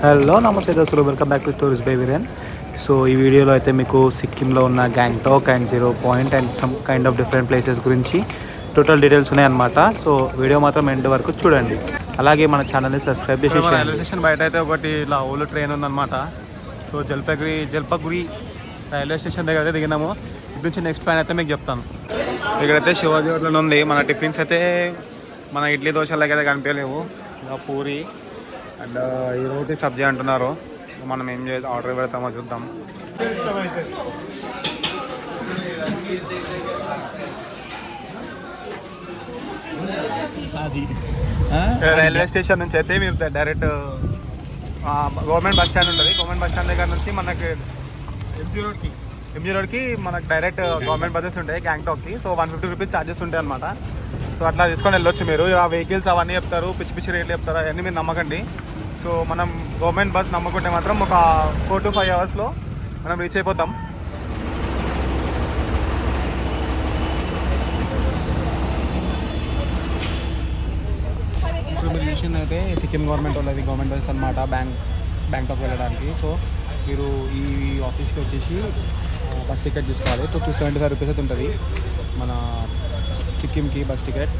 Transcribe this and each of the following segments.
Hello నమస్తే దోస్తులు, welcome back to stories by Viren. So ఈ వీడియోలో అయితే మీకు సిక్కింలో ఉన్న Gangtok and zero point and some kind of different places గురించి టోటల్ డీటెయిల్స్ ఉన్నాయన్నమాట. సో వీడియో మాత్రం ఎండ్ వరకు చూడండి. అలాగే మన ఛానల్ని సబ్స్క్రైబ్ చేసి రైల్వే స్టేషన్ బయట అయితే ఒకటి ఇలా ఓలో ట్రైన్ ఉందన్నమాట. సో జల్పగురి రైల్వే స్టేషన్ దగ్గర అయితే దిగినాము. ఇటు నుంచి నెక్స్ట్ ప్లాన్ అయితే మీకు చెప్తాను. ఇక్కడైతే శివాజీ హోటల్ ఉంది. మన టిఫిన్స్ అయితే మన ఇడ్లీ దోశల దగ్గర కనిపించలేవు. ఇంకా పూరి అండ్ ఈ రోటీ సబ్జీ అంటున్నారు. మనం ఏం చేయాలి, ఆర్డర్ పెడతామో చూద్దాం. రైల్వే స్టేషన్ నుంచి అయితే మీరు డైరెక్ట్ గవర్నమెంట్ బస్ స్టాండ్ ఉంటుంది. గవర్నమెంట్ బస్ స్టాండ్ దగ్గర నుంచి మనకి ఎంజీ రోడ్కి మనకు డైరెక్ట్ గవర్నమెంట్ బస్సెస్ ఉంటాయి గ్యాంగ్టాక్కి. సో 150 రూపీస్ ఛార్జెస్ ఉంటాయి అనమాట. సో అట్లా తీసుకొని వెళ్ళొచ్చు మీరు. ఆ వెహికల్స్ అవన్నీ చెప్తారు, పిచ్చి పిచ్చి రేట్లు చెప్తారు, అవన్నీ మీరు నమ్మకండి. సో మనం గవర్నమెంట్ బస్ నమ్మకుంటే మాత్రం ఒక 4 to 5 అవర్స్లో మనం రీచ్ అయిపోతాం. మిషన్ అయితే సిక్కిం గవర్నమెంట్ వాళ్ళది గవర్నమెంట్ బస్ అనమాట, బ్యాంకాక్ వెళ్ళడానికి. సో మీరు ఈ ఆఫీస్కి వచ్చేసి బస్ టికెట్ తీసుకోవాలి. 275 రూపీస్ అయితే ఉంటుంది మన సిక్కింకి బస్ టికెట్.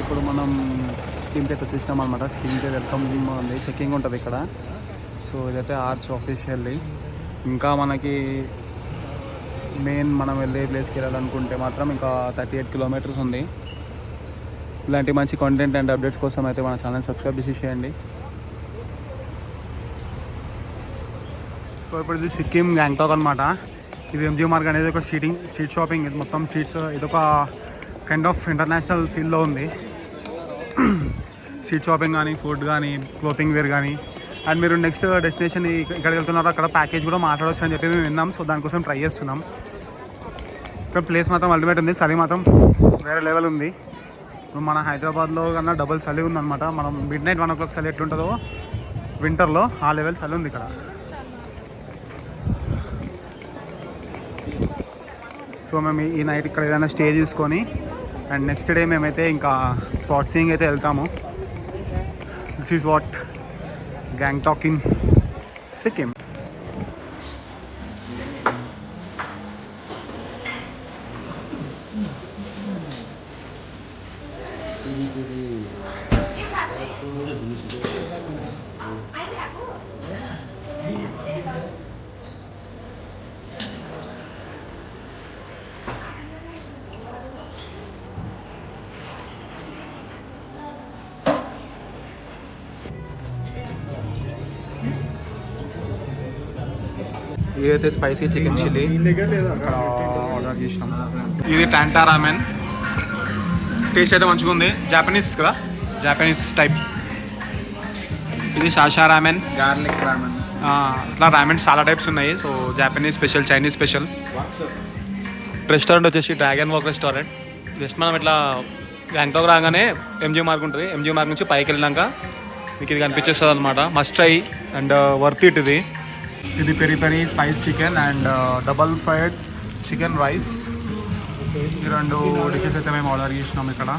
ఇప్పుడు మనం స్కీమ్కి అయితే వచ్చేసినాం అనమాట. స్కీమ్కి వెల్కమ్ ఉంది, చెక్కింగ్ ఉంటుంది ఇక్కడ. సో ఇదైతే ఆర్చ్ ఆఫీషియల్లీ. ఇంకా మనకి మెయిన్ మనం వెళ్ళే ప్లేస్కి వెళ్ళాలనుకుంటే మాత్రం ఇంకా 38 కిలోమీటర్స్ ఉంది. ఇలాంటి మంచి కంటెంట్ అండ్ అప్డేట్స్ కోసం అయితే మన ఛానల్ సబ్స్క్రైబ్ చేసేయండి. సో ఇప్పుడు ఇది సిక్కిం గ్యాంగ్టాక్ అనమాట. ఇది ఎంజీ మార్గ్ అనేది ఒక స్ట్రీట్ షాపింగ్. ఇది మొత్తం స్ట్రీట్స్, ఇది ఒక కైండ్ ఆఫ్ ఇంటర్నేషనల్ ఫీల్డ్లో ఉంది. స్ట్రీట్ షాపింగ్ కానీ, ఫుడ్ కానీ, క్లోతింగ్ వేర్ కానీ. అండ్ మీరు నెక్స్ట్ డెస్టినేషన్ ఇక్కడికి వెళ్తున్నారో అక్కడ ప్యాకేజ్ కూడా మాట్లాడవచ్చు అని చెప్పి మేము విన్నాం. సో దానికోసం ట్రై చేస్తున్నాం. ఇక్కడ ప్లేస్ మాత్రం అల్టిమేట్ ఉంది. చలి మాత్రం వేరే లెవెల్ ఉంది. మన హైదరాబాద్లో కన్నా డబుల్ చలి ఉందన్నమాట. మనం మిడ్-నైట్ 1 o'clock చలి ఎట్లుంటుందో వింటర్లో, ఆ లెవెల్ చలి ఉంది ఇక్కడ. సో మేము ఈ నైట్ ఇక్కడ ఏదైనా స్టే తీసుకొని అండ్ నెక్స్ట్ డే మేమైతే ఇంకా స్పాట్ సీయింగ్ అయితే వెళ్తాము. This is what Gangtok in Sikkim. ఇదైతే స్పైసీ చికెన్ చిల్లీ ఆర్డర్ చేసినాం. ఇది టాంటా రామెన్. టేస్ట్ అయితే మంచిగా ఉంది. జాపనీస్ కదా, జాపనీస్ టైప్. ఇది షాషా రామెన్, గార్లిక్ రామెన్. ఇట్లా రామెన్స్ చాలా టైప్స్ ఉన్నాయి. So Japanese special, Chinese special. Restaurant వచ్చేసి డ్రాగన్ వాక్ రెస్టారెంట్. జస్ట్ మనం ఇట్లా గ్యాంగ్టాక్ రాగానే ఎంజీ మార్గ్ ఉంటుంది. ఎంజీ మార్గ్ నుంచి పైకి వెళ్ళినాక మీకు ఇది కనిపించేస్తుంది అనమాట. Must try and worth it. ఇది peri peri spice chicken and double fried chicken rice. ఈ 2 డిషెస్ అయితే మేము ఆర్డర్ చేసినాం ఇక్కడ.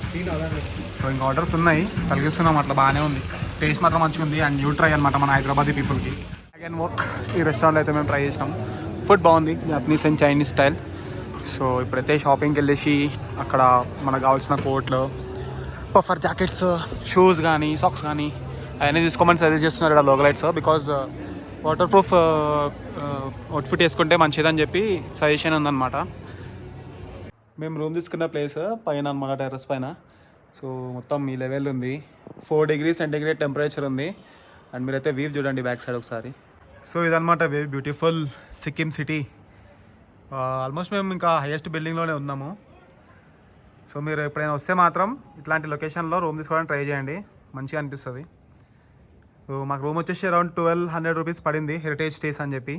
సో ఇంకా ఆర్డర్స్ ఉన్నాయి, కలిగిస్తున్నాం. అట్లా బాగానే ఉంది. టేస్ట్ మాత్రం మంచిగా ఉంది అండ్ న్యూ ట్రై అనమాట మన హైదరాబాదీ పీపుల్కి. డ్రాగన్ వాక్ ఈ రెస్టారెంట్లో అయితే మేము ట్రై చేసినాం. ఫుడ్ బాగుంది, Japanese and Chinese style. So ఇప్పుడైతే షాపింగ్కి వెళ్ళేసి అక్కడ మనకు కావాల్సిన కోట్లు, పఫర్ జాకెట్స్, షూస్ కానీ, సాక్స్ కానీ అవన్నీ తీసుకోమని సజెస్ట్ చేస్తున్నారు ఇక్కడ localites. Because water proof outfit వేసుకుంటే మంచిదని చెప్పి సజెషన్ ఉందన్నమాట. మేము రూమ్ తీసుకున్న ప్లేస్ పైన అనమాట, టెర్రస్ పైన. సో మొత్తం ఈ లెవెల్ ఉంది. 4 degrees సెంటిగ్రేడ్ టెంపరేచర్ ఉంది. అండ్ మీరైతే వ్యూ చూడండి బ్యాక్ సైడ్ ఒకసారి. సో ఇదనమాట very beautiful Sikkim city. Almost మేము ఇంకా హైయెస్ట్ బిల్డింగ్లోనే ఉన్నాము. సో మీరు ఎప్పుడైనా వస్తే మాత్రం ఇట్లాంటి లొకేషన్లో రూమ్ తీసుకోవడానికి ట్రై చేయండి, మంచిగా అనిపిస్తుంది. సో మాకు రూమ్ వచ్చేసి అరౌండ్ 1200 రూపీస్ పడింది, హెరిటేజ్ స్టేస్ అని చెప్పి.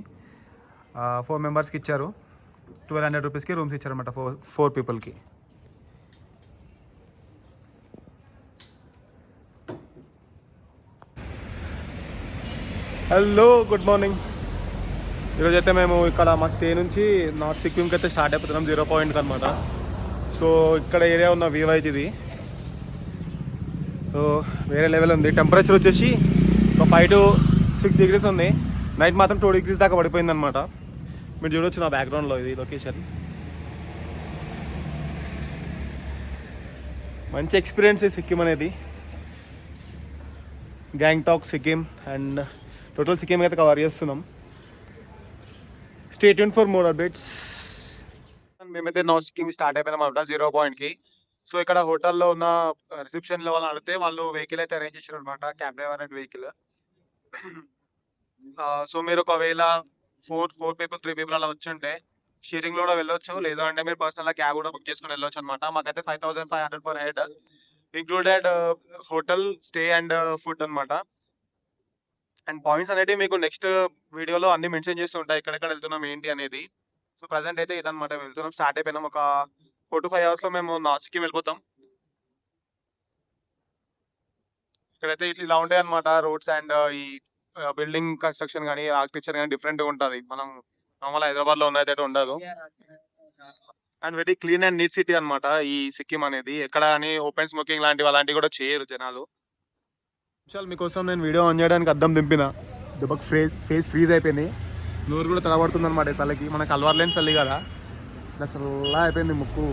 4 మెంబర్స్కి ఇచ్చారు. 1200 రూపీస్కి రూమ్స్ ఇచ్చారన్నమాట 4 పీపుల్కి. Hello, good morning. ఈరోజు అయితే మేము ఇక్కడ మా స్టే నుంచి నార్త్ సిక్కింకి అయితే స్టార్ట్ అయిపోతున్నాం 0 పాయింట్కి అనమాట. సో ఇక్కడ ఏరియా ఉన్న వ్యూ అయితే ఇది. సో వేరే లెవెల్ ఉంది. టెంపరేచర్ వచ్చేసి ఒక 5 to 6 degrees ఉంది. నైట్ మాత్రం 2 degrees దాకా పడిపోయింది అనమాట. మీరు చూడొచ్చు నా బ్యాక్గ్రౌండ్లో ఇది లొకేషన్. మంచి ఎక్స్పీరియన్స్ సిక్కిం అనేది. గ్యాంగ్టాక్ సిక్కిం అండ్ టోటల్ సిక్కిం అయితే కవర్ చేస్తున్నాం. Stay tune for more updates. మేమైతే నార్త్ సిక్కిం స్టార్ట్ అయిపోయినాం అనమాట 0 పాయింట్కి. సో ఇక్కడ హోటల్లో ఉన్న రిసెప్షన్లో వాళ్ళని అడిగితే వాళ్ళు వెహికల్ అయితే అరేంజ్ చేశారు అనమాట, cab driver and vehicle. So మీరు ఒకవేళ 4 people 3 people అలా వచ్చి ఉంటే షేరింగ్ లో కూడా వెళ్ళొచ్చు, లేదు అంటే మీరు పర్సనల్ క్యాబ్ కూడా బుక్ చేసుకుని వెళ్ళొచ్చు అనమాట. మాకైతే 5500 per head included hotel stay and food అనమాట. అండ్ పాయింట్స్ అనేవి మీకు నెక్స్ట్ వీడియోలో అన్ని మెన్షన్ చేస్తూ ఉంటాయి, ఎక్కడెక్కడ వెళ్తున్నాం ఏంటి అనేది. సో ప్రజెంట్ అయితే ఇదనమాట, వెళ్తున్నాం. స్టార్ట్ అయిపోయినాం. ఒక 4 to 5 hours లో మేము నార్త్ సిక్కిం వెళ్ళిపోతాం. ఇక్కడైతే ఇలా ఉంటాయి అనమాట రోడ్స్ అండ్ ఈ బిల్డింగ్ కన్స్ట్రక్షన్ కానీ ఆర్కిటెక్చర్ కానీ డిఫరెంట్గా ఉంటుంది. మనం నార్మల్ హైదరాబాద్ లో ఉన్నదైతే ఉండదు. And very clean and neat city అనమాట ఈ సిక్కిం అనేది. ఎక్కడ కానీ ఓపెన్ స్మోకింగ్ లాంటివి అలాంటివి కూడా చేయరు జనాలు. విషయాలు మీకోసం నేను వీడియో ఆన్ చేయడానికి అద్దం దింపిన, దెబ్బకు ఫేస్ ఫ్రీజ్ అయిపోయింది. నోరు కూడా తలబడుతుంది అనమాట చలికి. మనకు అలవాటు లేని చలి కదా, ఇట్లా చల్లగా అయిపోయింది ముక్కు.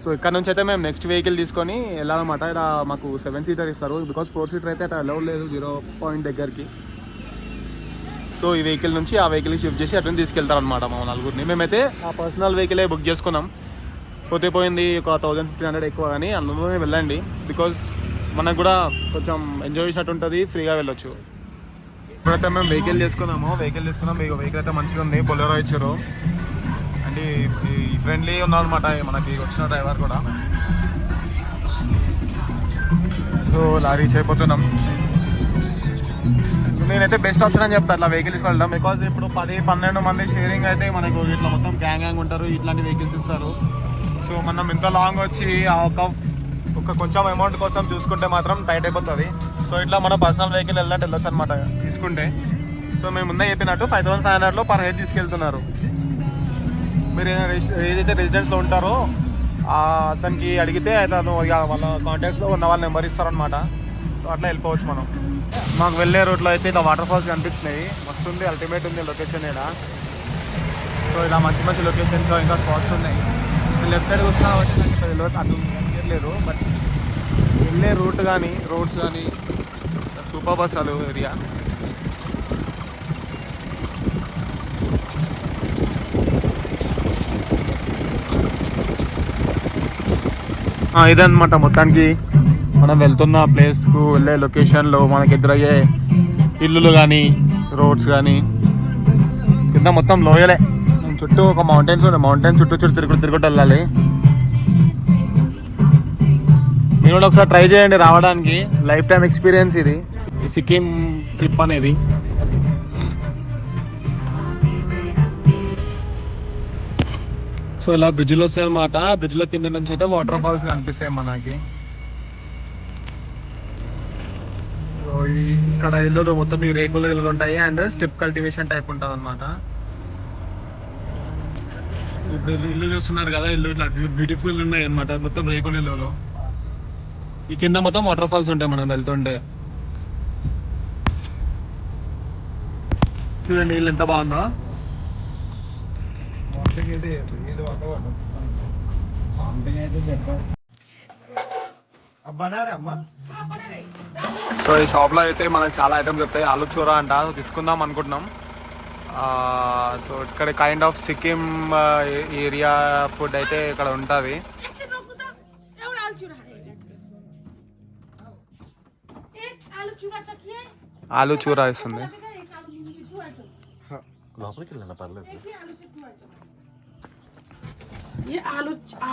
సో ఇక్కడ నుంచి అయితే మేము నెక్స్ట్ వెహికల్ తీసుకొని వెళ్ళాలన్నమాట. ఇక్కడ మాకు 7-seater ఇస్తారు, బికాస్ 4-seater అయితే అట్లా అలౌడ్ లేదు 0 పాయింట్ దగ్గరికి. సో ఈ వెహికల్ నుంచి ఆ వెహికల్కి షిఫ్ట్ చేసి అటు తీసుకెళ్తారు అనమాట మా నలుగురిని. మేమైతే ఆ పర్సనల్ వెహికలే బుక్ చేసుకున్నాం. పోతే పోయింది, ఒక 1500 ఎక్కువ, కానీ అందులోనే వెళ్ళండి. బికాస్ మనకు కూడా కొంచెం ఎంజాయ్ చేసినట్టు ఉంటుంది, ఫ్రీగా వెళ్ళొచ్చు. ఇప్పుడైతే మేము వెహికల్ తీసుకున్నాం. మీకు వెహికల్ అయితే మంచిగా ఉంది, బొలెరో ఇచ్చారు. అంటే ఈ ఫ్రెండ్లీ ఉన్నారనమాట మనకి వచ్చిన డ్రైవర్ కూడా. సో ఇలా రీచ్ అయిపోతున్నాం. నేనైతే బెస్ట్ ఆప్షన్ అని చెప్తాను ఇట్లా వెహికల్స్ వెళ్ళడం. బికాజ్ ఇప్పుడు 10-12 మంది షేరింగ్ అయితే మనకు ఇట్లా మొత్తం గ్యాంగ్ ఉంటారు, ఇట్లాంటి వెహికల్స్ ఇస్తారు. సో మనం ఇంత లాంగ్ వచ్చి ఒక కొంచెం అమౌంట్ కోసం చూసుకుంటే మాత్రం టైట్ అయిపోతుంది. సో ఇట్లా మన పర్సనల్ వెహికల్ వెళ్ళొచ్చు అనమాట తీసుకుంటే. సో మేము ముందే చెప్పినట్టు 5500 per head తీసుకెళ్తున్నారు. మీరు ఏదైతే రెసిడెన్స్లో ఉంటారో అతనికి అడిగితే అతను వాళ్ళ కాంటాక్ట్స్లో ఉన్న వాళ్ళ నెంబర్ ఇస్తారనమాట. సో అట్లా వెళ్ళిపోవచ్చు మనం. మాకు వెళ్ళే రూట్లో అయితే ఇలా వాటర్ ఫాల్స్ కనిపిస్తున్నాయి, మస్తుంది, అల్టిమేట్ ఉంది లొకేషన్ ఇక్కడ. సో ఇలా మంచి మంచి లొకేషన్స్ ఇంకా స్పాట్స్ ఉన్నాయి. లెఫ్ట్ సైడ్ వస్తున్నా కాబట్టి నాకు తెలియదు, అటు కనిపించలేదు. బట్ వెళ్ళే రూట్ కానీ రోడ్స్ కానీ సూపర్ బస్ అలు ఏరియా. ఇదన్నమాట మొత్తానికి మనం వెళ్తున్న ప్లేస్కు వెళ్ళే లొకేషన్లో మనకి ఎదురయ్యే ఇల్లులు కానీ రోడ్స్ కానీ. కింద మొత్తం లోయలే, చుట్టూ ఒక మౌంటైన్స్ ఉన్నాయి, మౌంటైన్ చుట్టూ తిరుగుతూ వెళ్ళాలి. మీరు కూడా ఒకసారి ట్రై చేయండి రావడానికి, లైఫ్ టైం ఎక్స్పీరియన్స్ ఇది ఈ సిక్కిం ట్రిప్ అనేది. సో ఇలా బ్రిడ్జ్లో వస్తాయి అన్నమాట. బ్రిడ్జ్లో కింద నుంచి అయితే వాటర్ ఫాల్స్ కనిపిస్తాయి మనకి. ఇక్కడ ఇల్లు మొత్తం ఈ రేకులు ఇల్లు ఉంటాయి అండ్ స్టెప్ కల్టివేషన్ టైప్ ఉంటుంది అనమాట. ఇప్పుడు ఇల్లు చూస్తున్నారు కదా, ఇల్లు ఇట్లా బ్యూటిఫుల్ ఉన్నాయి అనమాట, మొత్తం రేకుల ఇల్లు. ఈ కింద మొత్తం వాటర్ ఫాల్స్ ఉంటాయి మనం వెళ్తుంటే. చూడండి ఇల్లు ఎంత బాగుందో. సో ఈ షాప్లో అయితే మనకి చాలా ఐటమ్స్ వస్తాయి. ఆలు చూరా అంట, తీసుకుందాం అనుకుంటున్నాం. సో ఇక్కడ kind of Sikkim area food అయితే ఇక్కడ ఉంటుంది. ఆలు చూరా ఇస్తుంది. ये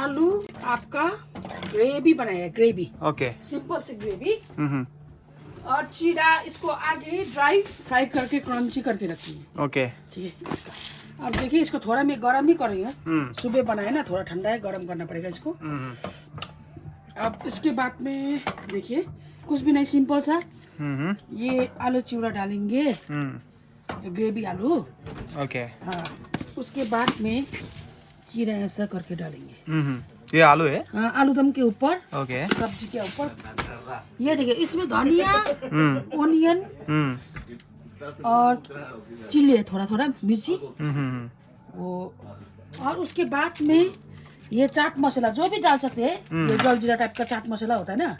आलू आपका ग्रेवी बनाया है, ग्रेवी ओके, सिंपल सी ग्रेवी. और चीरा इसको आगे ड्राई फ्राई करके क्रंची करके रखी है। ఓకే ठीक है इसका। अब देखिए इसको थोड़ा मैं गरम ही कर रही हूँ। सुबह बनाए ना, थोड़ा ठंडा है, गरम करना पड़ेगा इसको। अब इसके बाद में देखिए कुछ भी नहीं, सिंपल सा ये आलू चिवड़ा डालेंगे, ग्रेवी आलू। ఓకే हाँ, उसके बाद में चीरा ऐसा करके डालेंगे। ये आलू है हाँ, आलू दम के ऊपर, ఓకే सब्जी के ऊपर। ये देखिए इसमें धनिया, ओनियन और चिल्ली है, थोड़ा थोड़ा मिर्ची वो। और उसके बाद में ये चाट मसाला जो भी डाल सकते हैं, ये जलजीरा टाइप का चाट मसाला होता है ना,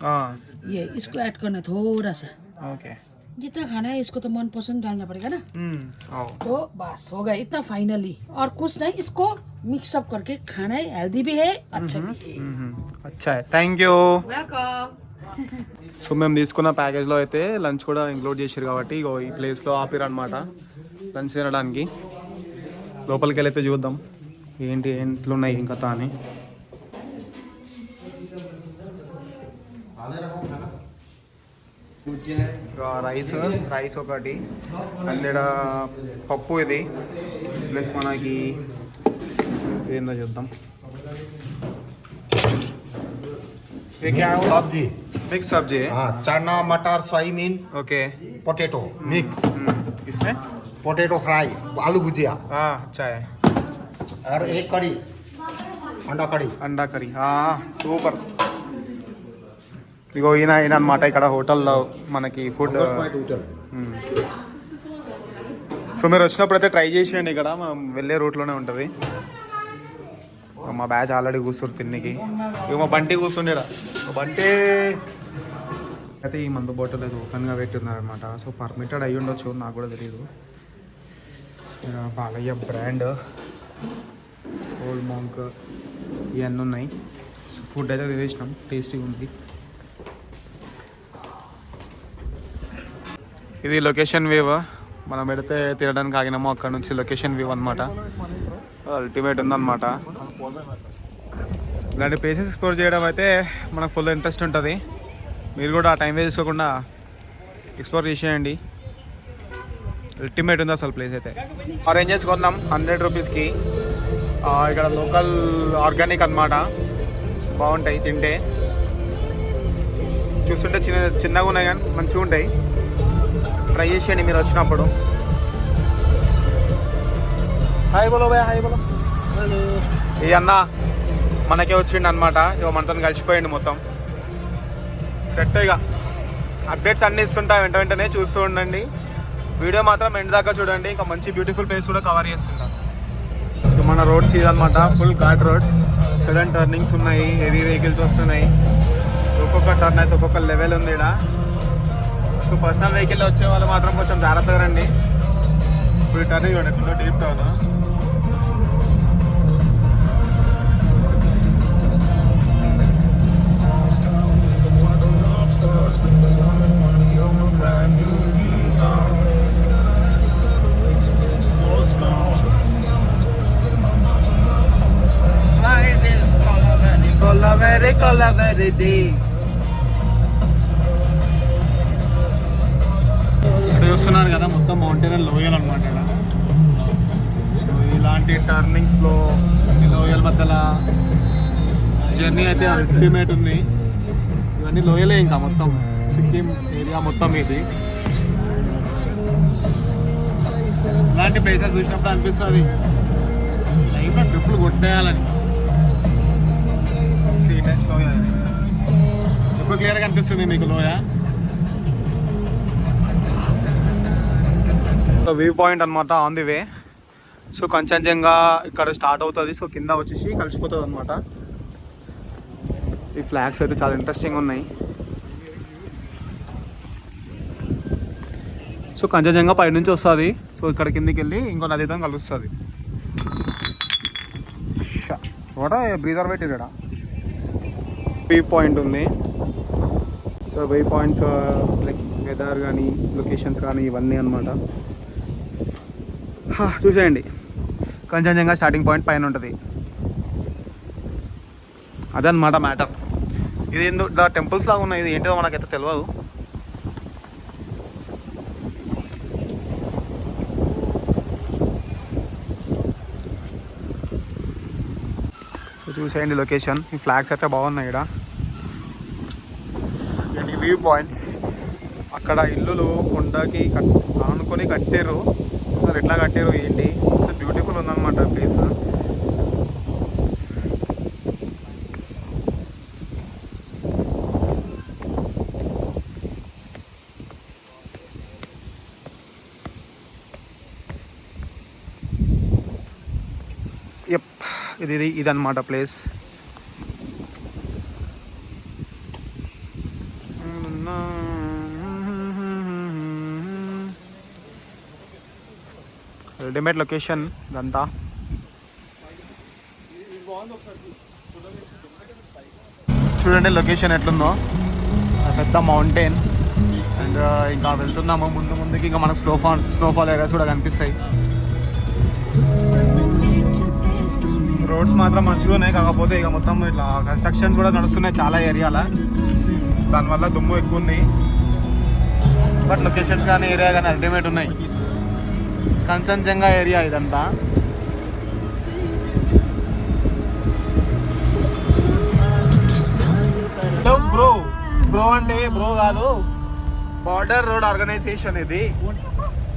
ये इसको ऐड करना थोड़ा सा। ఓకే जितना खाना है इसको तो मन पसंद डालना पड़ेगा ना। तो बस हो गया इतना फाइनली। और कुछ नहीं, इसको मिक्सअप करके खाना है, हेल्दी भी है, अच्छा भी है। అచ్చా థ్యాంక్ యూ वेलकम। సో మేము తీసుకున్న ప్యాకేజ్లో అయితే లంచ్ కూడా ఇంక్లూడ్ చేసారు కాబట్టి ఇగో ఈ ప్లేస్లో ఆపిరు అనమాట లంచ్ తినడానికి. లోపలికి వెళ్ళైతే చూద్దాం ఏంటి ఎట్లున్నాయి ఇంకా అని. రైస్ ఒకటి, అల్లెడ పప్పు, ఇది ప్లస్ మనకి ఏందో చూద్దాం. ये क्या है? सब्जी मिक्स सब्जी है. हाँ, चना मटर सोयाबीन ओके पोटैटो मिक्स, इसमें पोटैटो फ्राई, आलू भुजिया हाँ अच्छा है. और एक कड़ी अंडा कड़ी। అండా కర్రీ సూపర్. ఇగో ఈయన అనమాట ఇక్కడ హోటల్లో మనకి ఫుడ్. होटल సో మీరు వచ్చినప్పుడు అయితే ట్రై చేసేయండి, ఇక్కడ మనం వెళ్ళే రూట్లోనే ఉంటుంది. మా బ్యాచ్ ఆల్రెడీ కూర్చుంటారు తిన్నికి. ఇక మా బంటి కూర్చుండేడా, బంటి అయితే ఈ మందు బాటిల్ అయితే ఓపెన్గా పెట్టున్నారనమాట. సో పర్మిటెడ్ అయ్యి ఉండొచ్చు, నాకు కూడా తెలియదు. బాలయ్య బ్రాండ్, ఓల్డ్ మాంక్ ఇవన్నీ ఉన్నాయి. సో ఫుడ్ అయితే తినేసినాం, టేస్టీగా ఉంది. ఇది లొకేషన్ వ్యూ, మనం పెడితే తినడానికి ఆగినాము, అక్కడ నుంచి లొకేషన్ వ్యూ అనమాట. అల్టిమేట్ ఉందన్నమాట. ఇలాంటి ప్లేసెస్ ఎక్స్ప్లోర్ చేయడం అయితే మనకు ఫుల్ ఇంట్రెస్ట్ ఉంటుంది. మీరు కూడా ఆ టైం వేస్ట్ చేసుకోకుండా ఎక్స్ప్లోర్ చేసేయండి. అల్టిమేట్ ఉంది అసలు ప్లేస్ అయితే. ఆరెంజెస్ కొన్నాం 100 రూపీస్కి. ఇక్కడ లోకల్ ఆర్గానిక్ అన్నమాట, బాగుంటాయి తింటే. చూస్తుంటే చిన్నగా ఉన్నాయి కానీ మంచిగా ఉంటాయి. ట్రై చేసేయండి మీరు వచ్చినప్పుడు. హాయ్ బోలో భయ, హాయ్ బోలో. ఈ అన్న మనకే వచ్చిండు అనమాట, ఇక మనతో కలిసిపోయిండు మొత్తం సెట్. ఇక అప్డేట్స్ అన్నీ ఇస్తుంటా, వెంటనే చూస్తూ ఉండండి. వీడియో మాత్రం ఎండ్ దాకా చూడండి, ఇంకా మంచి బ్యూటిఫుల్ ప్లేస్ కూడా కవర్ చేస్తుంటాం. మన రోడ్స్ ఇదనమాట, full ghat road. Sudden turnings ఉన్నాయి, హెవీ వెహికల్స్ వస్తున్నాయి. ఒక్కొక్క టర్న్ అయితే ఒక్కొక్క లెవెల్ ఉంది ఇక్కడ. సో పర్సనల్ వెహికల్లో వచ్చే వాళ్ళు మాత్రం కొంచెం జాగ్రత్తగా రండి. ఇప్పుడు టర్నింగ్ చూడండి ఎట్లా డీప్ టౌన్. ఇక్కడ చూస్తున్నారు కదా మొత్తం మౌంటైన్ అండ్ లోయల్ అనమాట. ఇలాంటి టర్నింగ్స్లో ఈ లోయల్ మధ్యలో జర్నీ అయితే ఎస్టిమేట్ ఉంది. ఇవన్నీ లోయలే, ఇంకా మొత్తం సిక్కిం ఏరియా మొత్తం ఇది. ఇలాంటి ప్లేసెస్ చూసినప్పుడు అనిపిస్తుంది లైఫ్లో ట్రిప్పులు కొట్టేయాలని. సీనెస్ లోయ ఇది ఇప్పుడు క్లియర్గా అనిపిస్తుంది మీకు లోయ. వ్యూ పాయింట్ అనమాట, on the way. So Kanchenjunga ఇక్కడ స్టార్ట్ అవుతుంది. సో కింద వచ్చేసి కలిసిపోతుంది అనమాట. ఈ ఫ్లాగ్స్ అయితే చాలా ఇంట్రెస్టింగ్ ఉన్నాయి. సో కంచన్జంగా పై నుంచి వస్తుంది. సో ఇక్కడ కిందికి వెళ్ళి ఇంకో నదితో కలుస్తుంది. కూడా బ్రీజర్ పెట్టి ఇక్కడ వ్యూ పాయింట్ ఉంది. So view points like weather కానీ లొకేషన్స్ కానీ ఇవన్నీ అనమాట. చూసేయండి, కంచన్జంగా స్టార్టింగ్ పాయింట్ పైన ఉంటుంది. అదనమాట మ్యాటర్. ఇది టెంపుల్స్ లాగా ఉన్నాయి, ఇది ఏంటో మనకైతే తెలియదు. చూసేయండి లొకేషన్. ఈ ఫ్లాగ్స్ అయితే బాగున్నాయి ఇక్కడ. View points. అక్కడ ఇల్లులు కొండకి ఆనుకొని కట్టారు. అసలు ఎట్లా కట్టారు ఏంటి, బ్యూటిఫుల్ ఉందన్నమాట ప్లేస్. ఇదన్నమాట ప్లేస్. అల్టిమేట్ లొకేషన్ ఇదంతా. చూడండి లొకేషన్ ఎట్లుందో. పెద్ద మౌంటైన్. అండ్ ఇంకా వెళ్తున్నాము ముందుకి. ఇంకా మనకు స్నోఫాల్ ఏరియాస్ కూడా కనిపిస్తాయి. రోడ్స్ మాత్రం మంచిగా ఉన్నాయి, కాకపోతే ఇక మొత్తం ఇట్లా కన్స్ట్రక్షన్స్ కూడా నడుస్తున్నాయి చాలా ఏరియాల. దానివల్ల దుమ్ము ఎక్కువ ఉంది. బట్ లొకేషన్స్ కానీ ఏరియా కానీ అల్టిమేట్ ఉన్నాయి. కంచన్జంగా ఏరియా ఇదంతా. బ్రో అంటే బ్రో కాదు, బార్డర్ రోడ్ ఆర్గనైజేషన్ ఇది.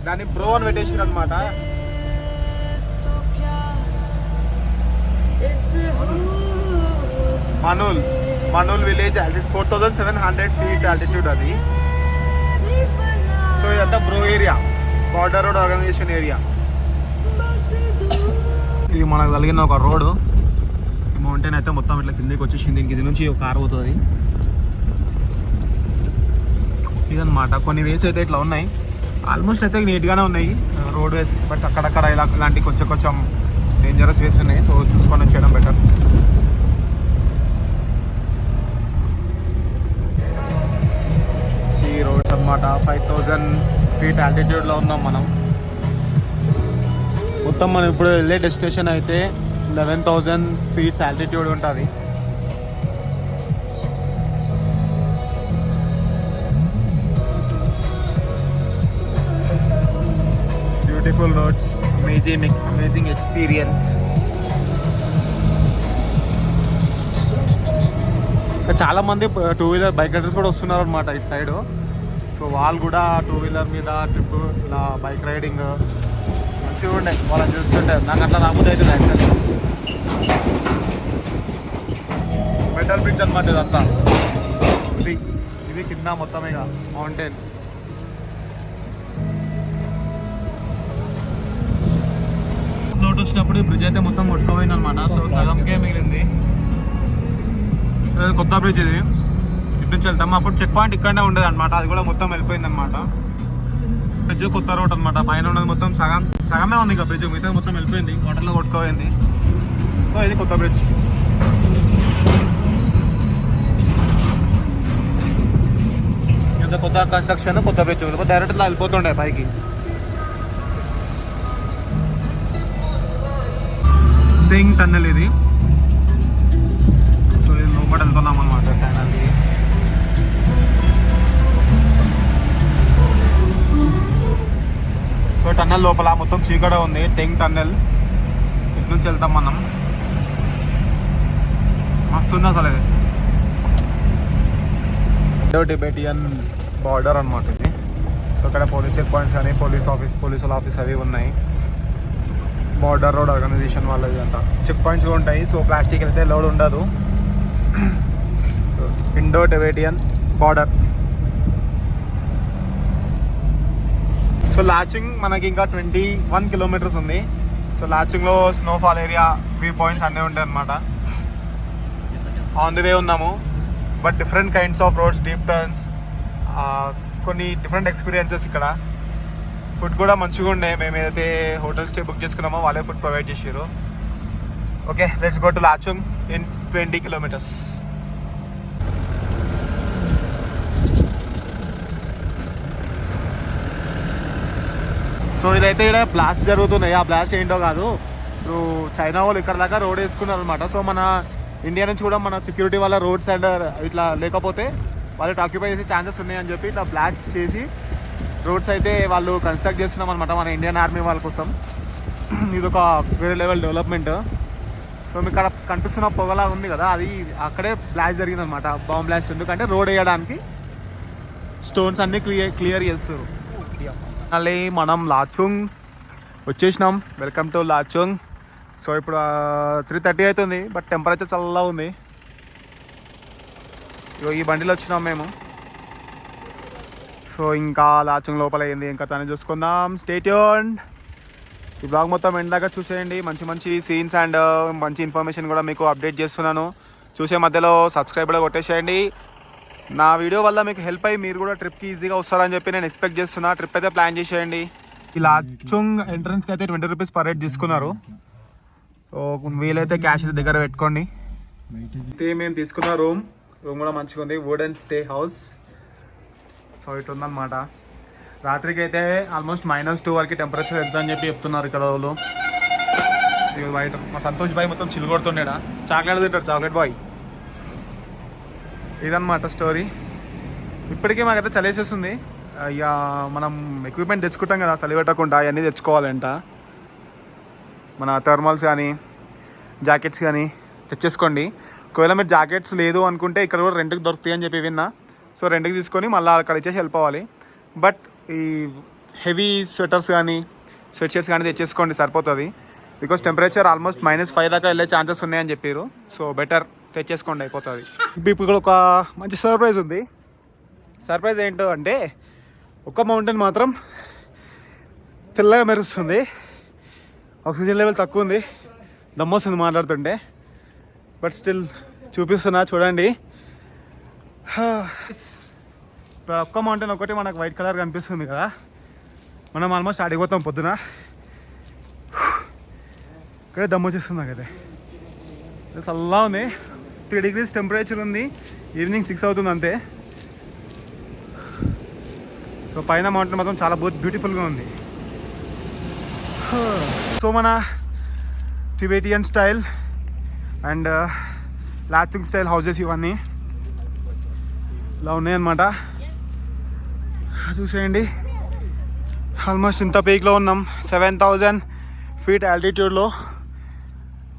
దాన్ని బ్రో అని పెట్టేసారు అనమాట. మనూల్ విలేజ్ 4700 feet ఆల్టిట్యూడ్ అది. సో ఇదంతా BRO area, border road organisation area. ఇది మనకు కలిగిన ఒక రోడ్. ఈ మౌంటైన్ అయితే మొత్తం ఇట్లా కిందకి వచ్చేసింది. ఇది నుంచి ఒక కారు పోతుంది. ఇదన్నమాట. కొన్ని వేస్ అయితే ఇట్లా ఉన్నాయి. ఆల్మోస్ట్ అయితే నీట్గానే ఉన్నాయి రోడ్ వేస్. బట్ అక్కడక్కడ ఇలాంటి కొంచెం డేంజరస్ వేస్ ఉన్నాయి. సో చూసుకొని వచ్చేయడం బెటర్. ఈ రోడ్స్ అన్నమాట 5000 feet ఆల్టిట్యూడ్లో ఉన్నాం మనం. మొత్తం మనం ఇప్పుడు వెళ్ళే డెస్టినేషన్ అయితే 11,000 feet ఆల్టిట్యూడ్ ఉంటుంది. Beautiful roads, amazing experience. చాలా మంది 2-wheeler బైక్ రైడర్స్ కూడా వస్తున్నారు అనమాట ఇటు సైడ్. సో వాళ్ళు కూడా 2-wheeler మీద ట్రిప్, ఇలా బైక్ రైడింగ్ మంచిగా ఉండే. వాళ్ళని చూస్తుంటే నాకు అట్లా రాబోతే అయితే యాక్సెస్. మెటల్ బ్రిడ్జ్ అనమాట ఇదంతా. ఇది కింద మొత్తం ఇక మౌంటైన్. ఫ్లోట్ వచ్చినప్పుడు ఈ బ్రిడ్జ్ అయితే మొత్తం కొట్టుకోపోయింది అనమాట. సో సగంకే మిగిలింది. కొత్త బ్రిడ్జ్ ఇది. ఇటు నుంచి వెళ్తాము. అప్పుడు చెక్ పాయింట్ ఇక్కడనే ఉండేది అనమాట. అది కూడా మొత్తం వెళ్ళిపోయింది అనమాట. బ్రిడ్జ్ కొత్త రోడ్ అనమాట. పైన ఉన్నది మొత్తం సగమే ఉంది. ఇక బ్రిడ్జ్ మిగతా మొత్తం వెళ్ళిపోయింది, వాటర్లో కొట్టుకోపోయింది. సో ఇది కొత్త బ్రిడ్జ్. ఇంత కొత్త కన్స్ట్రక్షన్, కొత్త బ్రిడ్జ్. డైరెక్ట్ ఇలా వెళ్ళిపోతుండే పైకి. థింగ్ టన్నెల్ ఇది. సో ఇది లోపల వెళ్తున్నాం అనమాట టన్నెల్కి. సో టన్నెల్ లోపల మొత్తం చీకడ ఉంది. టెంగ్ టన్నెల్. ఇటు నుంచి వెళ్తాం మనం. మస్తు ఉంది అసలు. ఇది టిబెటియన్ బార్డర్ అనమాట ఇది. సో ఇక్కడ పోలీస్ చెక్ పాయింట్స్ కానీ పోలీసుల ఆఫీస్ అవి ఉన్నాయి. బార్డర్ రోడ్ ఆర్గనైజేషన్ వాళ్ళది అంతా చెక్ పాయింట్స్ కూడా ఉంటాయి. సో ప్లాస్టిక్ అయితే లోడ్ ఉండదు. Indo Tibetan border. So Lachung మనకి ఇంకా 21 kilometers ఉంది. సో లాచింగ్లో స్నోఫాల్ ఏరియా, వ్యూ పాయింట్స్ అన్నీ ఉంటాయి అన్నమాట. ఆన్ ది వే ఉన్నాము. But different kinds of roads, deep turns, కొన్ని డిఫరెంట్ ఎక్స్పీరియన్సెస్ ఇక్కడ. ఫుడ్ కూడా మంచిగా ఉండే. మేము ఏదైతే హోటల్ స్టే బుక్ చేసుకున్నామో వాళ్ళే ఫుడ్ ప్రొవైడ్ చేసారు. Okay, let's go to Lachung in 20 kilometers. So ఇదైతే ఇక్కడ బ్లాస్ట్ జరుగుతున్నాయి. ఆ బ్లాస్ట్ ఏంటో కాదు, సో చైనా వాళ్ళు ఇక్కడ దాకా రోడ్ వేసుకున్నారు అనమాట. సో మన ఇండియా నుంచి కూడా మన సెక్యూరిటీ వాళ్ళ రోడ్ సైడ్ ఇట్లా లేకపోతే వాళ్ళు ఆక్యుపై చేసే ఛాన్సెస్ ఉన్నాయని చెప్పి ఇట్లా బ్లాస్ట్ చేసి రోడ్స్ అయితే వాళ్ళు కన్స్ట్రక్ట్ చేస్తున్నాం అనమాట మన ఇండియన్ ఆర్మీ వాళ్ళ కోసం. ఇది ఒక వేరే లెవెల్ డెవలప్మెంట్. సో మీకు అక్కడ కనిపిస్తున్న పొగలా ఉంది కదా, అది అక్కడే బ్లాస్ట్ జరిగింది అనమాట, బాంబ్ బ్లాస్ట్. ఎందుకంటే రోడ్ వేయడానికి స్టోన్స్ అన్నీ క్లియర్ చేస్తారు. మళ్ళీ మనం లాచుంగ్ వచ్చేసినాం. Welcome to Lachung. సో ఇప్పుడు 3:30 అవుతుంది, బట్ టెంపరేచర్ చల్లగా ఉంది. ఈ బండిలో వచ్చినాం మేము. సో ఇంకా లాచుంగ్ లోపల ఏంది ఇంకా తను చూసుకుందాం. Stay tuned. ఈ బ్లాగ్ మొత్తం ఎండ్ దాకా చూసేయండి. మంచి మంచి సీన్స్ అండ్ మంచి ఇన్ఫర్మేషన్ కూడా మీకు అప్డేట్ చేస్తున్నాను. చూసే మధ్యలో సబ్స్క్రైబ్ కూడా కొట్టేసేయండి. నా వీడియో వల్ల మీకు హెల్ప్ అయ్యి మీరు కూడా ట్రిప్కి ఈజీగా వస్తారని చెప్పి నేను ఎక్స్పెక్ట్ చేస్తున్నా. ట్రిప్ అయితే ప్లాన్ చేసేయండి. ఈ లాచుంగ్ ఎంట్రన్స్కి అయితే 20 రూపీస్ పర్ హెడ్ తీసుకున్నారు. సో వీలైతే క్యాష్ అయితే దగ్గర పెట్టుకోండి. అయితే మేము తీసుకున్న రూమ్ కూడా మంచిగా ఉంది. Wooden stay house. సో ఇటు ఉందన్నమాట. రాత్రికి అయితే ఆల్మోస్ట్ -2 వరకు టెంపరేచర్ వెళ్తుందని చెప్పి చెప్తున్నారు ఇక్కడ వాళ్ళు. బయట మా సంతోష్ బాయ్ మొత్తం చిల్లు కొడుతుండేడా, చాక్లెట్ తింటాడు చాక్లెట్ బాయ్. ఇదన్నమాట స్టోరీ. ఇప్పటికే మాకైతే చలేసేస్తుంది. ఇక మనం ఎక్విప్మెంట్ తెచ్చుకుంటాం కదా చలి పెట్టకుండా, అవన్నీ తెచ్చుకోవాలంట. మన థర్మల్స్ కానీ జాకెట్స్ కానీ తెచ్చేసుకోండి. ఒకవేళ మీరు జాకెట్స్ లేదు అనుకుంటే ఇక్కడ కూడా రెంట్కి దొరుకుతాయి అని చెప్పి విన్నా. సో రెంట్కి తీసుకొని మళ్ళీ అక్కడ ఇచ్చేసి వెళ్ళిపోవాలి. బట్ ఈ హెవీ స్వెటర్స్ కానీ స్వెట్ షర్ట్స్ కానీ తెచ్చేసుకోండి, సరిపోతుంది. బికాస్ టెంపరేచర్ ఆల్మోస్ట్ -5 దాకా వెళ్ళే ఛాన్సెస్ ఉన్నాయని చెప్పారు. సో బెటర్ తెచ్చేసుకోండి, అయిపోతుంది. ఇప్పుడు ఒక మంచి సర్ప్రైజ్ ఉంది. సర్ప్రైజ్ ఏంటో అంటే ఒక మౌంటైన్ మాత్రం తెల్లగా మెరుస్తుంది. ఆక్సిజన్ లెవెల్ తక్కువ ఉంది, దమ్మొస్తుంది మాట్లాడుతుంటే. బట్ స్టిల్ చూపిస్తున్నా చూడండి. ఒక్క మౌంటైన్ ఒకటి మనకు వైట్ కలర్ కనిపిస్తుంది కదా, మనం ఆల్మోస్ట్ ఆడిపోతాం పొద్దున. ఇక్కడే దమ్ము వచ్చేస్తుంది నాకైతే. చల్లగా ఉంది. 3 degrees టెంపరేచర్ ఉంది. ఈవినింగ్ 6 అవుతుంది అంతే. సో పైన మౌంటైన్ మాత్రం చాలా బ్యూటిఫుల్గా ఉంది. సో మన Tibetan style and Lachung style houses ఇవన్నీ ఇలా ఉన్నాయన్నమాట. చూసేయండి. ఆల్మోస్ట్ ఇంత పీక్లో ఉన్నాం, 7000 feet ఆల్టిట్యూడ్లో.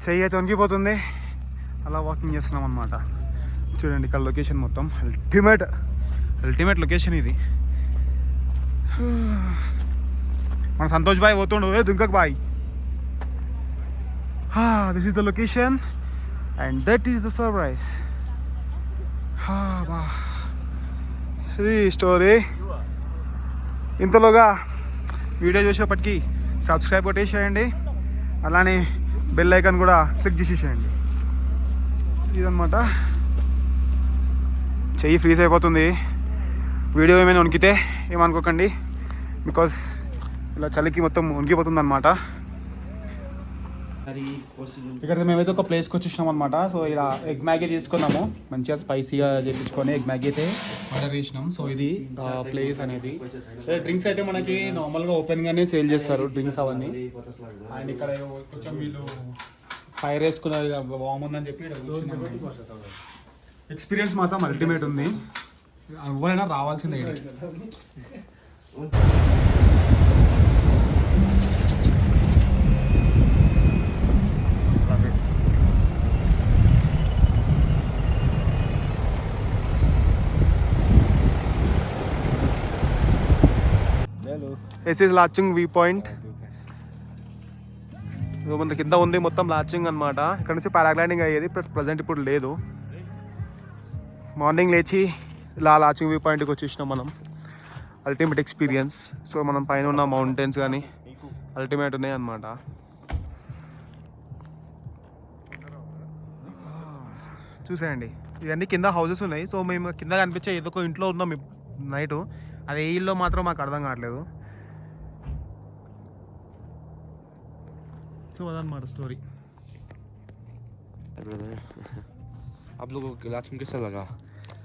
చెయ్యి అయితే వణికిపోతుంది, అలా వాకింగ్ చేస్తున్నాం అనమాట. చూడండి ఇక్కడ లొకేషన్ మొత్తం అల్టిమేట్ లొకేషన్ ఇది. మన సంతోష్ బాయ్ పోతుండు, దుంకక్ బాయ్. This is the location and that is the surprise. ఇది స్టోరీ. ఇంతలోగా వీడియో చూసేపటికి సబ్స్క్రైబ్ కొట్టేసేయండి, అలానే బెల్ ఐకాన్ కూడా క్లిక్ చేసేసేయండి. ఇదన్నమాట. చెయ్యి ఫ్రీజ్ అయిపోతుంది. వీడియో ఏమైనా వణికితే ఏమనుకోకండి, బికాస్ ఇలా చలికి మొత్తం వణికిపోతుంది అనమాట. ఇక్కడ మేమైతే ఒక ప్లేస్కి వచ్చేసినాం అనమాట. సో ఇలా ఎగ్ మ్యాగీ తీసుకున్నాము, మంచిగా స్పైసీగా చేపించుకొని ఎగ్ మ్యాగీ అయితే ఆర్డర్ చేసినాం. సో ఇది ప్లేస్ అనేది. డ్రింక్స్ అయితే మనకి నార్మల్గా ఓపెన్గానే సేల్ చేస్తారు డ్రింక్స్ అవన్నీ. అండ్ ఇక్కడ కొంచెం వీళ్ళు ఫైర్ వేసుకున్నది వామ్ ఉందని చెప్పి ఎక్స్పీరియన్స్ మాత్రం అల్టిమేట్ ఉంది. ఎవరైనా రావాల్సిందే. This is Lachung view point. మన కింద ఉంది మొత్తం లాచింగ్ అనమాట. ఇక్కడ నుంచి పారాగ్లైడింగ్ అయ్యేది, ప్రజెంట్ ఇప్పుడు లేదు. మార్నింగ్ లేచి ఇలా లాచింగ్ వ్యూ పాయింట్కి వచ్చేసినాం మనం. Ultimate experience. సో మనం పైన ఉన్న మౌంటైన్స్ కానీ అల్టిమేట్ ఉన్నాయి అనమాట. చూసేయండి, ఇవన్నీ కింద హౌసెస్ ఉన్నాయి. సో మేము కింద కనిపించే ఏదో ఒక ఇంట్లో ఉన్నాం నైట్. అది ఏ ఇల్లు మాత్రం మాకు అర్థం కావట్లేదు. సో అదనమాట స్టోరీ. आप लोगों को लाचुंग कैसा लगा?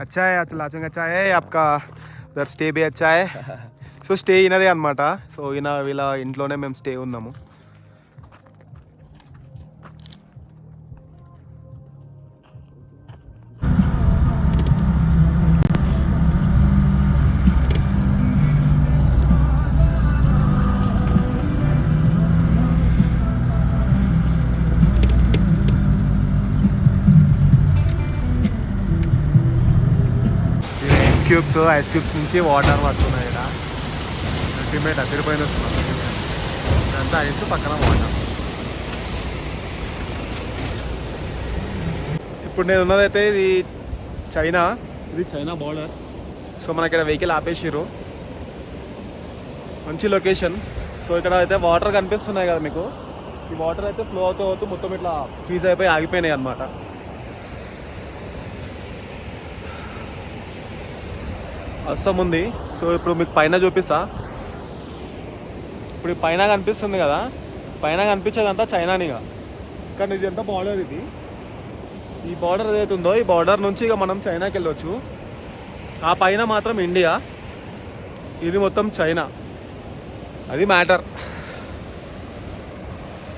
अच्छा है, तो लाचुंग अच्छा है. आपका उधर स्टे भी अच्छा है. సో స్టే ఇనదే అనమాట. సో వీళ్ళ ఇంట్లోనే మేము స్టే ఉన్నాము. ఐస్ క్యూబ్స్ నుంచి వాటర్ పడుతున్నాయి ఇక్కడ అల్టిమేట్ అదిరిపోయిన వస్తున్నాం ఇదంతా ఐస్ పక్కన వాటర్. ఇప్పుడు నేను ఉన్నదైతే ఇది చైనా బార్డర్. సో మనకి ఇక్కడ వెహికల్ ఆపేసారు, మంచి లొకేషన్. సో ఇక్కడ అయితే వాటర్ కనిపిస్తున్నాయి కదా మీకు, ఈ వాటర్ అయితే ఫ్లో అవుతూ మొత్తం ఇట్లా ఫ్రీజ్ అయిపోయి ఆగిపోయినాయి అన్నమాట. అస్సం ఉంది. సో ఇప్పుడు మీకు పైన చూపిస్తా. ఇప్పుడు పైన కనిపిస్తుంది కదా, పైన కనిపించేదంతా చైనానిగా, కానీ ఇది అంతా బార్డర్. ఇది ఈ బార్డర్ ఏదైతే ఉందో ఈ బార్డర్ నుంచి ఇక మనం చైనాకి వెళ్ళొచ్చు. ఆ పైన మాత్రం ఇండియా, ఇది మొత్తం చైనా. అది మ్యాటర్.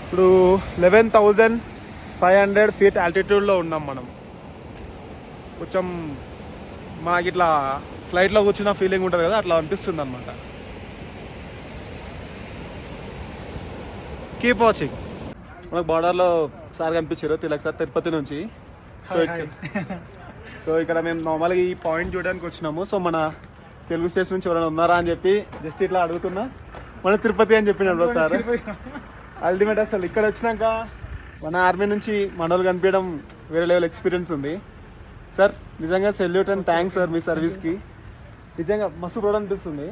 ఇప్పుడు 11,500 feet ఆల్టిట్యూడ్లో ఉన్నాం మనం. కొంచెం మాకు ఇట్లా ఫ్లైట్లో కూర్చున్న ఫీలింగ్ ఉంటుంది కదా, అట్లా అనిపిస్తుంది అనమాట. Keep watching. మనకు బార్డర్లో సార్ కనిపించారు, తిలక్ సార్, తిరుపతి నుంచి. సో ఇక్కడ మేము నార్మల్గా ఈ పాయింట్ చూడడానికి వచ్చినాము. సో మన తెలుగు స్టేట్స్ నుంచి ఎవరైనా ఉన్నారా అని చెప్పి జస్ట్ ఇట్లా అడుగుతున్నా. మన తిరుపతి అని చెప్పినాడు సార్. అల్టిమేట్. అసలు ఇక్కడ వచ్చినాక మన ఆర్మీ నుంచి మనోళ్ళు కనిపించడం వేరే లెవెల్ ఎక్స్పీరియన్స్ ఉంది సార్. నిజంగా సెల్యూట్ అండ్ థ్యాంక్స్ సార్ మీ సర్వీస్కి. నిజంగా మస్తు ప్రోడ్ అనిపిస్తుంది.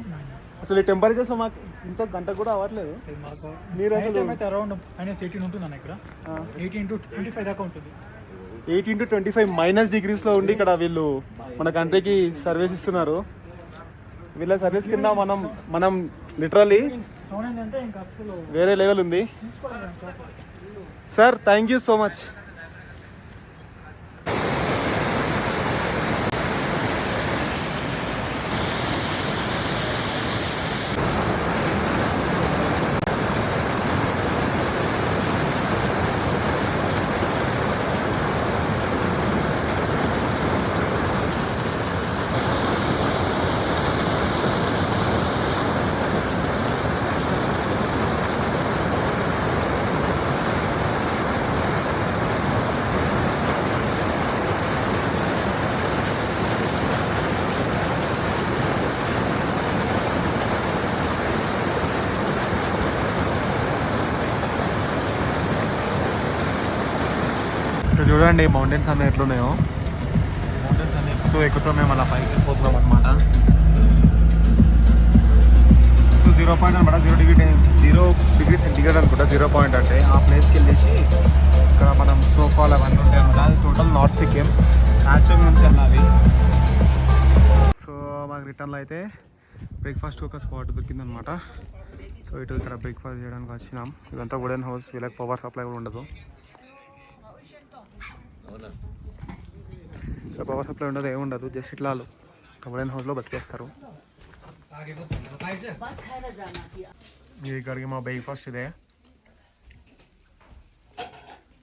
అసలు ఈ టెంపరేచర్స్ మాకు ఇంత గంట కూడా అవ్వట్లేదు. మీరు అసలు అరౌండ్ -18 ఉంటుందన్న ఇక్కడ. 18 to 25 దాకా ఉంటుంది. 18 to 25 -degreesలో ఉండి ఇక్కడ వీళ్ళు మన కంట్రీకి సర్వీస్ ఇస్తున్నారు. వీళ్ళ సర్వీస్ కింద మనం లిటరల్లీ వేరే లెవెల్ ఉంది sir. Thank you so much. చూడండి మౌంటైన్స్ అన్నీ ఎట్లున్నాయో. మౌంటైన్స్ అన్నీ ఎక్కుతూ మేము అలా పైకి పోతున్నాం అనమాట. సో 0 point అనమాట, 0 degree సెంటిగ్రేడ్ అనుకుంటా 0 point అంటే. ఆ ప్లేస్కి వెళ్ళేసి ఇక్కడ మనం స్నోఫాల్ అవన్నీ ఉంటాయి అనమాట. అది టోటల్ నార్త్ సిక్కిం, యాక్చువల్ నుంచి వెళ్ళాలి. సో మాకు రిటర్న్లో అయితే బ్రేక్ఫాస్ట్ ఒక స్పాట్ దొరికిందనమాట. సో ఇటు ఇక్కడ బ్రేక్ఫాస్ట్ చేయడానికి వచ్చినాం. ఇదంతా వుడెన్ హౌస్, వీళ్ళకి పవర్ సప్లై కూడా ఉండదు. పవర్ సప్లై ఉండదు, ఏముండదు, జస్ట్ ఇట్లా వుడెన్ హౌస్లో బతికేస్తారు. ఇక్కడికి మా బ్రేక్ఫాస్ట్ ఇదే.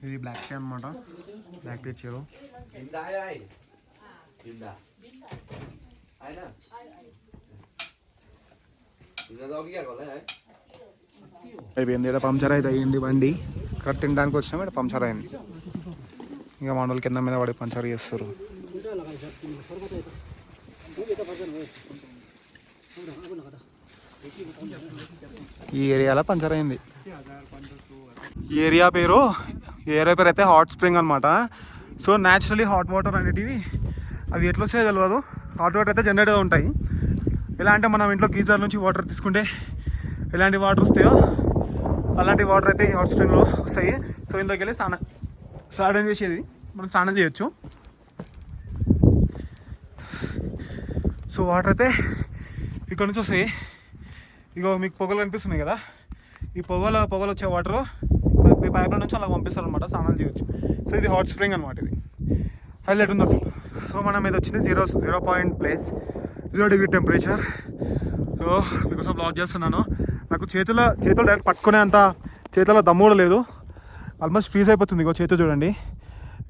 ఇది బ్లాక్ టీ అనమాట, బ్లాక్ టీ ఇచ్చారు. అయిపోయింది. ఇక్కడ పంచర్ అయితే అయ్యింది బండి. కరెక్ట్ తినడానికి వచ్చినాం, ఇక్కడ పంచర్ అయింది. ఇంకా మా వాళ్ళు కింద మీద పడి పంచర్ చేస్తారు. ఈ ఏరియాలో పంచర్ అయింది. ఈ ఏరియా పేరు అయితే హాట్ స్ప్రింగ్ అనమాట. సో న్యాచురలీ హాట్ వాటర్ అనేటివి అవి ఎట్లా వస్తాయో తెలియదు. హాట్ వాటర్ అయితే జనరేట్గా ఉంటాయి. ఎలా అంటే మనం ఇంట్లో గీజర్ నుంచి వాటర్ తీసుకుంటే ఎలాంటి వాటర్ వస్తాయో అలాంటి వాటర్ అయితే హాట్ స్ప్రింగ్లో వస్తాయి. సో ఇందులోకి వెళ్ళి స్నానం చేసేది, మనం స్నానం చేయొచ్చు. సో వాటర్ అయితే ఇక్కడ నుంచి వస్తాయి. ఇగో మీకు పొగలు కనిపిస్తున్నాయి కదా, ఈ పొగలు వచ్చే వాటర్ పైప్ల నుంచి అలా పంపిస్తారు అనమాట, స్నానాలు చేయొచ్చు. సో ఇది హాట్ స్ప్రింగ్ అనమాట. ఇది హైలైట్ ఉంది అసలు. సో మనం ఇది వచ్చింది 0 point place, 0 degree temperature. So మీకోసం బ్లాక్ చేస్తున్నాను. నాకు చేతులు డైరెక్ట్ పట్టుకునే అంత చేతుల్లో దమ్ము కూడా లేదు. ఆల్మోస్ట్ ఫ్రీజ్ అయిపోతుంది. ఇగో చేతులు చూడండి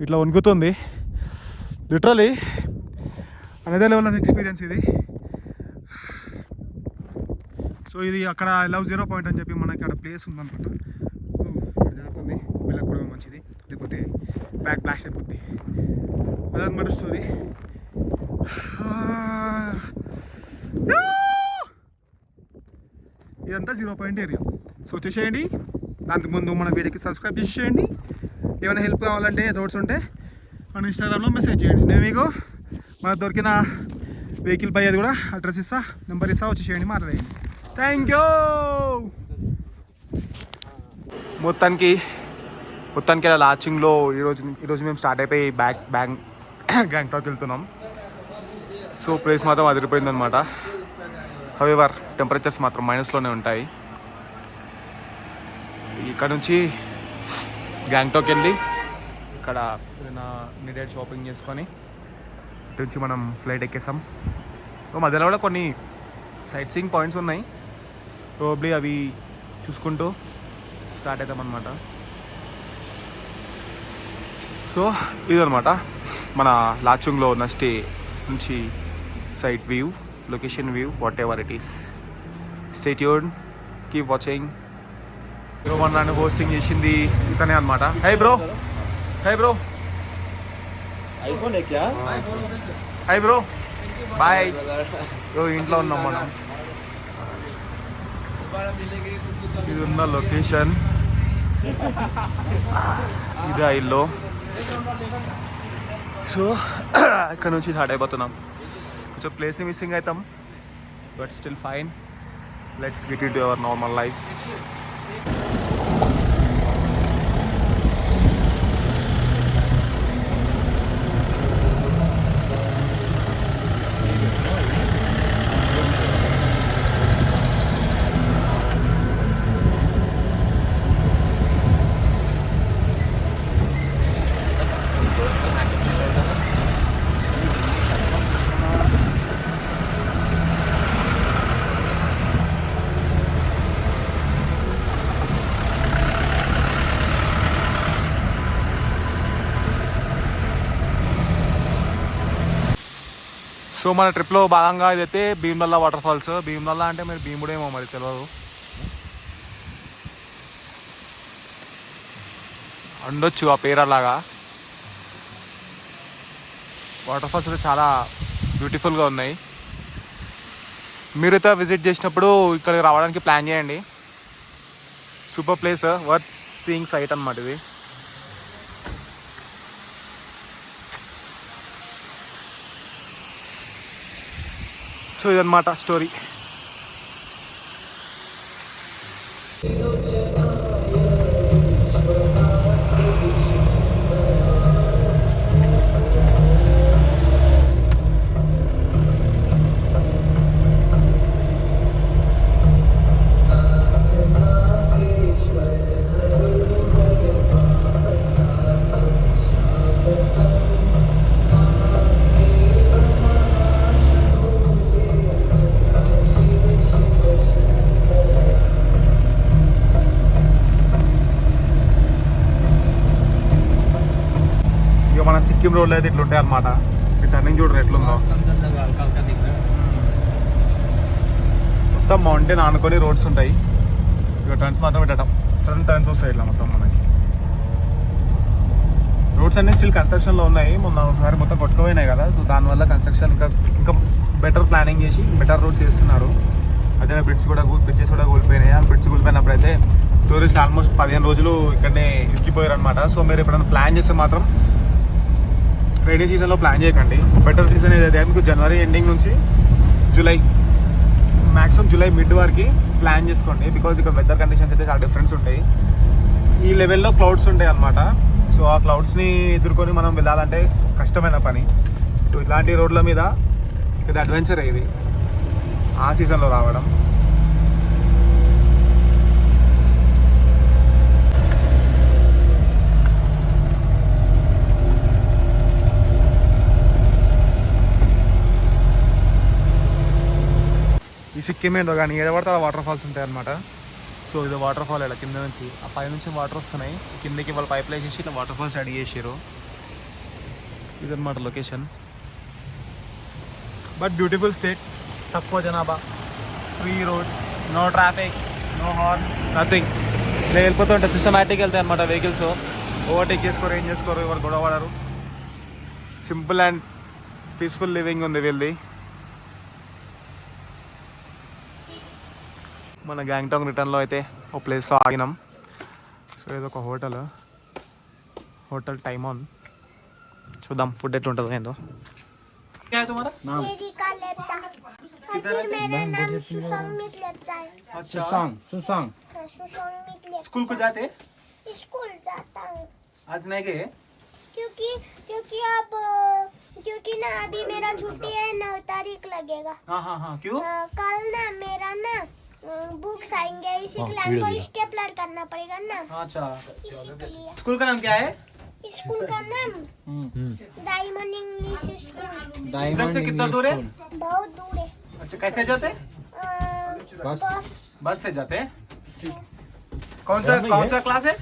ఇట్లా వణుకుతుంది. లిటరలీ అనేదే లెవెల్ ఆఫ్ ఎక్స్పీరియన్స్ ఇది. సో ఇది అక్కడ ఐ లవ్ 0 point అని చెప్పి మనకి అక్కడ ప్లేస్ ఉందన్నమాట. ఇక్కడ జరుగుతుంది, వీళ్ళకి కూడా మంచిది, లేకపోతే బ్యాక్ బ్లాస్ట్ అయిపోద్ది. అదనమాట స్టోరీ. ఇదంతా 0 పాయింట్ ఏరియా. సో వచ్చేసేయండి. దానికి ముందు మన వీడియోకి సబ్స్క్రైబ్ చేసేయండి. ఏమైనా హెల్ప్ కావాలంటే రోడ్స్ ఉంటే మన ఇన్స్టాగ్రామ్లో మెసేజ్ చేయండి. నేను మీకు మనకు దొరికిన వెహికల్ పై అది కూడా అడ్రస్ ఇస్తా, నెంబర్ ఇస్తా, వచ్చేసేయండి, మాట్లాడేయండి. Thank you. మొత్తానికి ఇలా లాచింగ్లో ఈరోజు మేము స్టార్ట్ అయిపోయి గ్యాంగ్టాక్ వెళ్తున్నాం. సో ప్లేస్ మాత్రం అదిరిపోయిందనమాట. హవెవర్ టెంపరేచర్స్ మాత్రం మైనస్లోనే ఉంటాయి. ఇక్కడ నుంచి గ్యాంగ్టాక్ వెళ్ళి ఇక్కడ ఏదైనా నీడెడ్ షాపింగ్ చేసుకొని ఇటు నుంచి మనం ఫ్లైట్ ఎక్కేసాం. సో మధ్యలో కూడా కొన్ని సైట్ సీయింగ్ పాయింట్స్ ఉన్నాయి. ప్రోబ్లీ అవి చూసుకుంటూ స్టార్ట్ అవుతామన్నమాట. సో ఇదనమాట మన లాచుంగ్లో ఉన్న స్టే నుంచి sight view, location view, whatever it is. Stay tuned, keep watching. మన నన్ను హోస్టింగ్ చేసింది ఇతనే అనమాట. Hi bro. आईफोन है क्या? Hi bro, bye. ఇంట్లో ఉన్నాం మనం. ఇది ఉన్న లొకేషన్, ఇది ఆ ఇల్లు. సో ఇక్కడ నుంచి స్టార్ట్ అయిపోతున్నాం. కొంచెం ప్లేస్ని మిస్సింగ్ అవుతాం, but still fine. Let's get into our normal lifes. So మన ట్రిప్లో భాగంగా ఇదైతే భీమ్నల్లా వాటర్ ఫాల్స్. భీమ్నల్లా అంటే మీరు భీముడేమో మరి తెలియదు. ఉండొచ్చు ఆ పేరు అలాగా. వాటర్ ఫాల్స్ అయితే చాలా బ్యూటిఫుల్గా ఉన్నాయి. మీరైతే విజిట్ చేసినప్పుడు ఇక్కడికి రావడానికి ప్లాన్ చేయండి. Super place, worth seeing sight అన్నమాట ఇది. సో ఇదన్నమాట స్టోరీ. మన సిక్కిం రోడ్లో అయితే ఇట్లా ఉంటాయి అనమాట. ఈ టర్నింగ్ చూడరు ఎట్లుందో. మొత్తం మౌంటైన్ ఆనుకొని రోడ్స్ ఉంటాయి. ఇక టర్న్స్ మాత్రం పెట్టడం, సడన్ టర్న్స్ వస్తాయి ఇట్లా మొత్తం మనకి. రోడ్స్ అన్నీ స్టిల్ కన్స్ట్రక్షన్లో ఉన్నాయి. మొన్న ఒకసారి మొత్తం కొట్టుకుపోయినాయి కదా. సో దానివల్ల కన్స్ట్రక్షన్ ఇంకా బెటర్ ప్లానింగ్ చేసి బెటర్ రోడ్స్ చేస్తున్నారు. అదే బ్రిడ్జెస్ కూడా కూలిపోయినాయి. ఆ బ్రిడ్జ్ కూలిపోయినప్పుడు అయితే టూరిస్ట్ ఆల్మోస్ట్ 15 రోజులు ఇక్కడనే ఇరికిపోయారు అనమాట. సో మీరు ఎప్పుడైనా ప్లాన్ చేస్తే మాత్రం రైనీ సీజన్లో ప్లాన్ చేయకండి. బెటర్ సీజన్ ఏదైతే మీకు జనవరి ఎండింగ్ నుంచి మ్యాక్సిమం జూలై మిడ్ వరకు ప్లాన్ చేసుకోండి. బికాజ్ ఇక్కడ వెదర్ కండిషన్స్ అయితే చాలా డిఫరెన్స్ ఉంటాయి. ఈ లెవెల్లో క్లౌడ్స్ ఉంటాయి అన్నమాట. సో ఆ క్లౌడ్స్ని ఎదుర్కొని మనం వెళ్ళాలంటే కష్టమైన పని. ఇలాంటి రోడ్ల మీద ఇది అడ్వెంచర్ ఇది ఆ సీజన్లో రావడం. ఈ సిక్కిం ఏంటో కానీ ఏడబడితే వాటర్ ఫాల్స్ ఉంటాయి అన్నమాట. సో ఇది వాటర్ ఫాల్ ఇలా కింద నుంచి ఆ పై నుంచి వాటర్ వస్తున్నాయి. కిందకి వాళ్ళు పైప్ లైన్ చేసి ఇట్లా వాటర్ ఫాల్స్ రెడీ చేసారు. ఇదన్నమాట లొకేషన్. బట్ బ్యూటిఫుల్ స్టేట్, తక్కువ జనాభా, free roads, no traffic, no horns, nothing. ఇలా వెళ్ళిపోతుంటే సిస్టమేటిక్ వెళ్తాయి అనమాట వెహికల్స్. ఓవర్టేక్ చేసుకోరు, ఏం చేసుకోరు, ఎవరు గొడవ పడరు. సింపుల్ అండ్ పీస్ఫుల్ లివింగ్ ఉంది వీళ్ళది. మన గ్యాంగ్టాంగ్ రిటర్న్లో అయితే ఒక ప్లేస్లో ఆగినాం. సో ఇది ఒక హోటల్ టైమ్ ఆన్. చూద్దాం ఫుడ్ ఎట్లుంటుందో ఏందో. स्कूल को जाते? स्कूल जाता हूँ आज नहीं गए? क्योंकि ना अभी मेरा छुट्टी है 9 तारीख लगेगा. हाँ क्यों? कल ना मेरा ना बुक्स आएंगे इसी के लिए हमको स्टेपलर करना पड़ेगा ना. अच्छा. इसी के लिए स्कूल का नाम क्या है? स्कूल का नाम डायमंड इंग्लिश स्कूल. इधर से कितना दूर है? बहुत दूर है. अच्छा कैसे जाते? बस से जाते हैं. कौन सा क्लास है?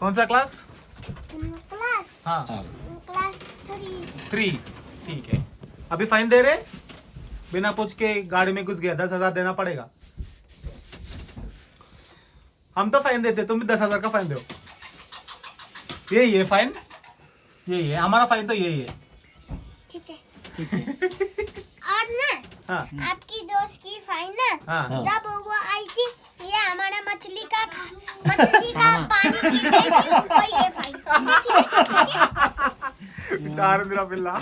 कौन सा क्लास? क्लास हाँ क्लास 3. ठीक है. अभी फाइन दे रहे? बिना पूछ के गाड़ी में घुस गया 10,000 देना पड़ेगा. हम तो फाइन देते, तुम भी 10,000 का फाइन दो. यही है फाइन, यही है हमारा फाइन तो यही है. ठीक है. और ना हाँ आपकी दोस्त की फाइन ना हाँ जब वो आई थी ये हमारा मछली का पानी पी रही थी और ये फाइन. मेरा पिल्ला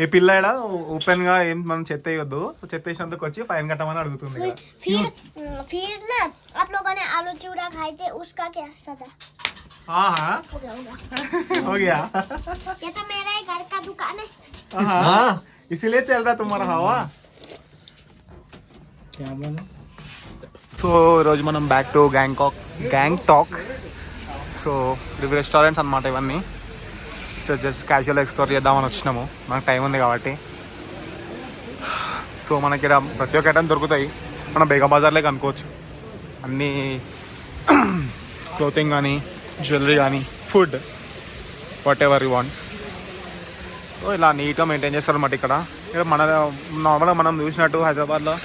ఈ పిల్ల ఈడ ఓపెన్ గా ఏం మనం చెత్త వేయొద్దు. చెత్త వేసినందుకు వచ్చి ఫైన్ కట్టమని అడుగుతుంది కదా. फिर ना आप लोगों ने आलू चूड़ा खाए थे उसका क्या सजा हाँ हो गया. ये तो मेरा ही घर का दुकान है. हाँ इसीलिए चल रहा तुम्हारा हवा. సో ఈరోజు మనం బ్యాక్ టు గ్యాంగ్టాక్. సో ఇవి రెస్టారెంట్స్ అనమాట ఇవన్నీ. సో జస్ట్ క్యాజువల్ ఎక్స్ప్లోర్ చేద్దామని వచ్చినాము, మనకు టైం ఉంది కాబట్టి. సో మనకి ఇక్కడ ప్రతి ఒక్క ఐటమ్ దొరుకుతాయి. మనం బేగం బజార్లే కనుక్కోవచ్చు. అన్నీ క్లోతింగ్ కానీ జ్యువెలరీ కానీ food what ever you want. So ఇలా నీట్గా మెయింటైన్ చేస్తారన్నమాట ఇక్కడ. మన నార్మల్గా మనం చూసినట్టు హైదరాబాద్లో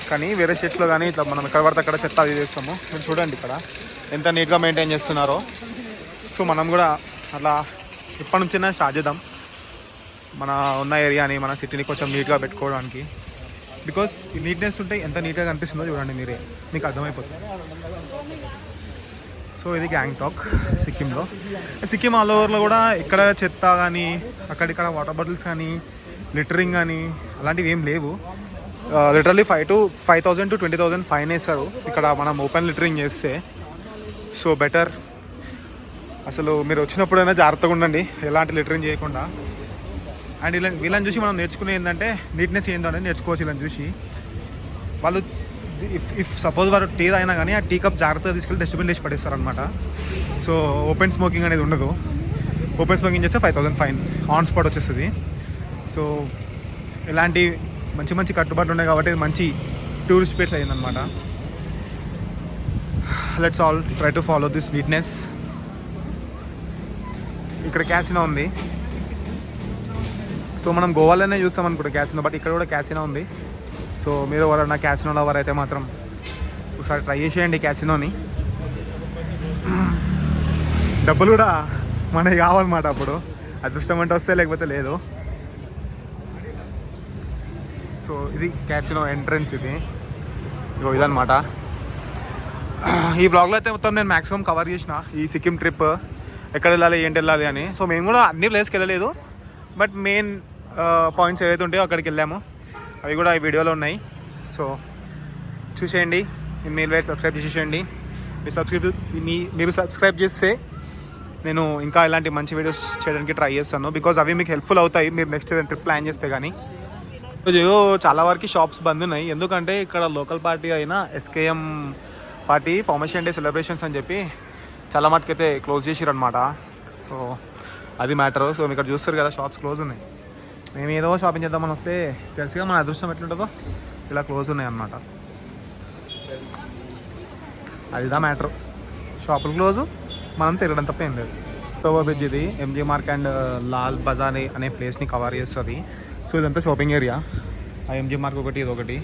కానీ వేరే స్టేట్స్లో కానీ ఇట్లా మనం ఎక్కడ పడితే అక్కడ చెత్త అది చేస్తాము. మీరు చూడండి ఇక్కడ ఎంత నీట్గా మెయింటైన్ చేస్తున్నారో. సో మనం కూడా అట్లా ఇప్పటి నుంచైనా స్టార్ట్ చేద్దాం మన ఉన్న ఏరియాని, మన సిటీని కొంచెం నీట్గా పెట్టుకోవడానికి. బికాస్ ఈ నీట్నెస్ ఉంటే ఎంత నీట్గా కనిపిస్తుందో చూడండి మీరే, మీకు అర్థమైపోతుంది. సో ఇది గ్యాంగ్టాక్ సిక్కింలో. సిక్కిం ఆల్ ఓవర్లో కూడా ఇక్కడ చెత్త కానీ అక్కడిక్కడ వాటర్ బాటిల్స్ కానీ లిటరింగ్ కానీ అలాంటివి ఏం లేవు. లిటరల్లీ 5,000 to 20,000 ఫైన్ వేస్తారు ఇక్కడ మనం ఓపెన్ లిటరింగ్ చేస్తే. సో బెటర్ అసలు మీరు వచ్చినప్పుడైనా జాగ్రత్తగా ఉండండి ఎలాంటి లిటరింగ్ చేయకుండా. అండ్ వీళ్ళని చూసి మనం నేర్చుకునే ఏంటంటే నీట్నెస్ ఏందో అనేది నేర్చుకోవచ్చు. వీళ్ళని చూసి వాళ్ళు ఇఫ్ సపోజ్ వారు టీ అయినా కానీ ఆ టీ కప్ జాగ్రత్తగా తీసుకెళ్ళి డస్ట్బిన్ వేసి పడేస్తారు అనమాట. సో ఓపెన్ స్మోకింగ్ అనేది ఉండదు. ఓపెన్ స్మోకింగ్ చేస్తే 5,000 ఫైన్ ఆన్ స్పాట్ వచ్చేస్తుంది. సో ఇలాంటి మంచి కట్టుబాట్లు ఉన్నాయి కాబట్టి ఇది మంచి టూరిస్ట్ ప్లేస్ అయిందనమాట. Let's all try to follow this neatness. ఇక్కడ క్యాసినో ఉంది. సో మనం గోవాలోనే చూస్తాం అనుకుంటా క్యాసినో, బట్ ఇక్కడ కూడా క్యాసినో ఉంది. సో మీరు ఎవరన్నా క్యాసినో లవర్ అయితే మాత్రం ఒకసారి ట్రై చేసేయండి క్యాసినోని. డబ్బులు కూడా మనకి కావాలన్నమాట అప్పుడు. అదృష్టం అంటే వస్తే లేకపోతే లేదు. సో ఇది క్యాసినో ఎంట్రన్స్. ఇదన్నమాట. ఈ వ్లాగ్లో అయితే మొత్తం నేను మ్యాక్సిమం కవర్ చేసిన ఈ సిక్కిం ట్రిప్, ఎక్కడ వెళ్ళాలి ఏంటి వెళ్ళాలి అని. సో మేము కూడా అన్ని ప్లేస్కి వెళ్ళలేదు, బట్ మెయిన్ పాయింట్స్ ఏవైతే ఉంటాయో అక్కడికి వెళ్ళాము. అవి కూడా ఈ వీడియోలో ఉన్నాయి. సో చూసేయండి. మెయిల్ వైట్ సబ్స్క్రైబ్ చేసేయండి. మీరు సబ్స్క్రైబ్ చేస్తే నేను ఇంకా ఇలాంటి మంచి వీడియోస్ చేయడానికి ట్రై చేస్తాను. బికాజ్ అవి మీకు హెల్ప్ఫుల్ అవుతాయి మీరు నెక్స్ట్ ట్రిప్ ప్లాన్ చేస్తే. కానీ చాలా వరకు షాప్స్ బంద్ ఉన్నాయి. ఎందుకంటే ఇక్కడ లోకల్ పార్టీ అయిన SKM party formation day celebrations అని చెప్పి చాలా మటుకైతే క్లోజ్ చేసిరు అనమాట. సో అది మ్యాటర్. సో ఇక్కడ చూస్తారు కదా షాప్స్ క్లోజ్ ఉన్నాయి. మేము ఏదో షాపింగ్ చేద్దామని వస్తే తెలుసుగా మన అదృష్టం ఎట్లుంటుందో ఇలా క్లోజ్ ఉన్నాయి అన్నమాట. అదిదా మ్యాటర్. షాపులు క్లోజు, మనం తిరగడం తప్ప ఏం లేదు. ఓవర్ బ్రిడ్జ్ ఇది MG మార్క్ అండ్ లాల్ బజార్ అనే ప్లేస్ని కవర్ చేస్తుంది. సో ఇదంతా షాపింగ్ ఏరియా. ఆ MG మార్క్ ఒకటి ఇది ఒకటి.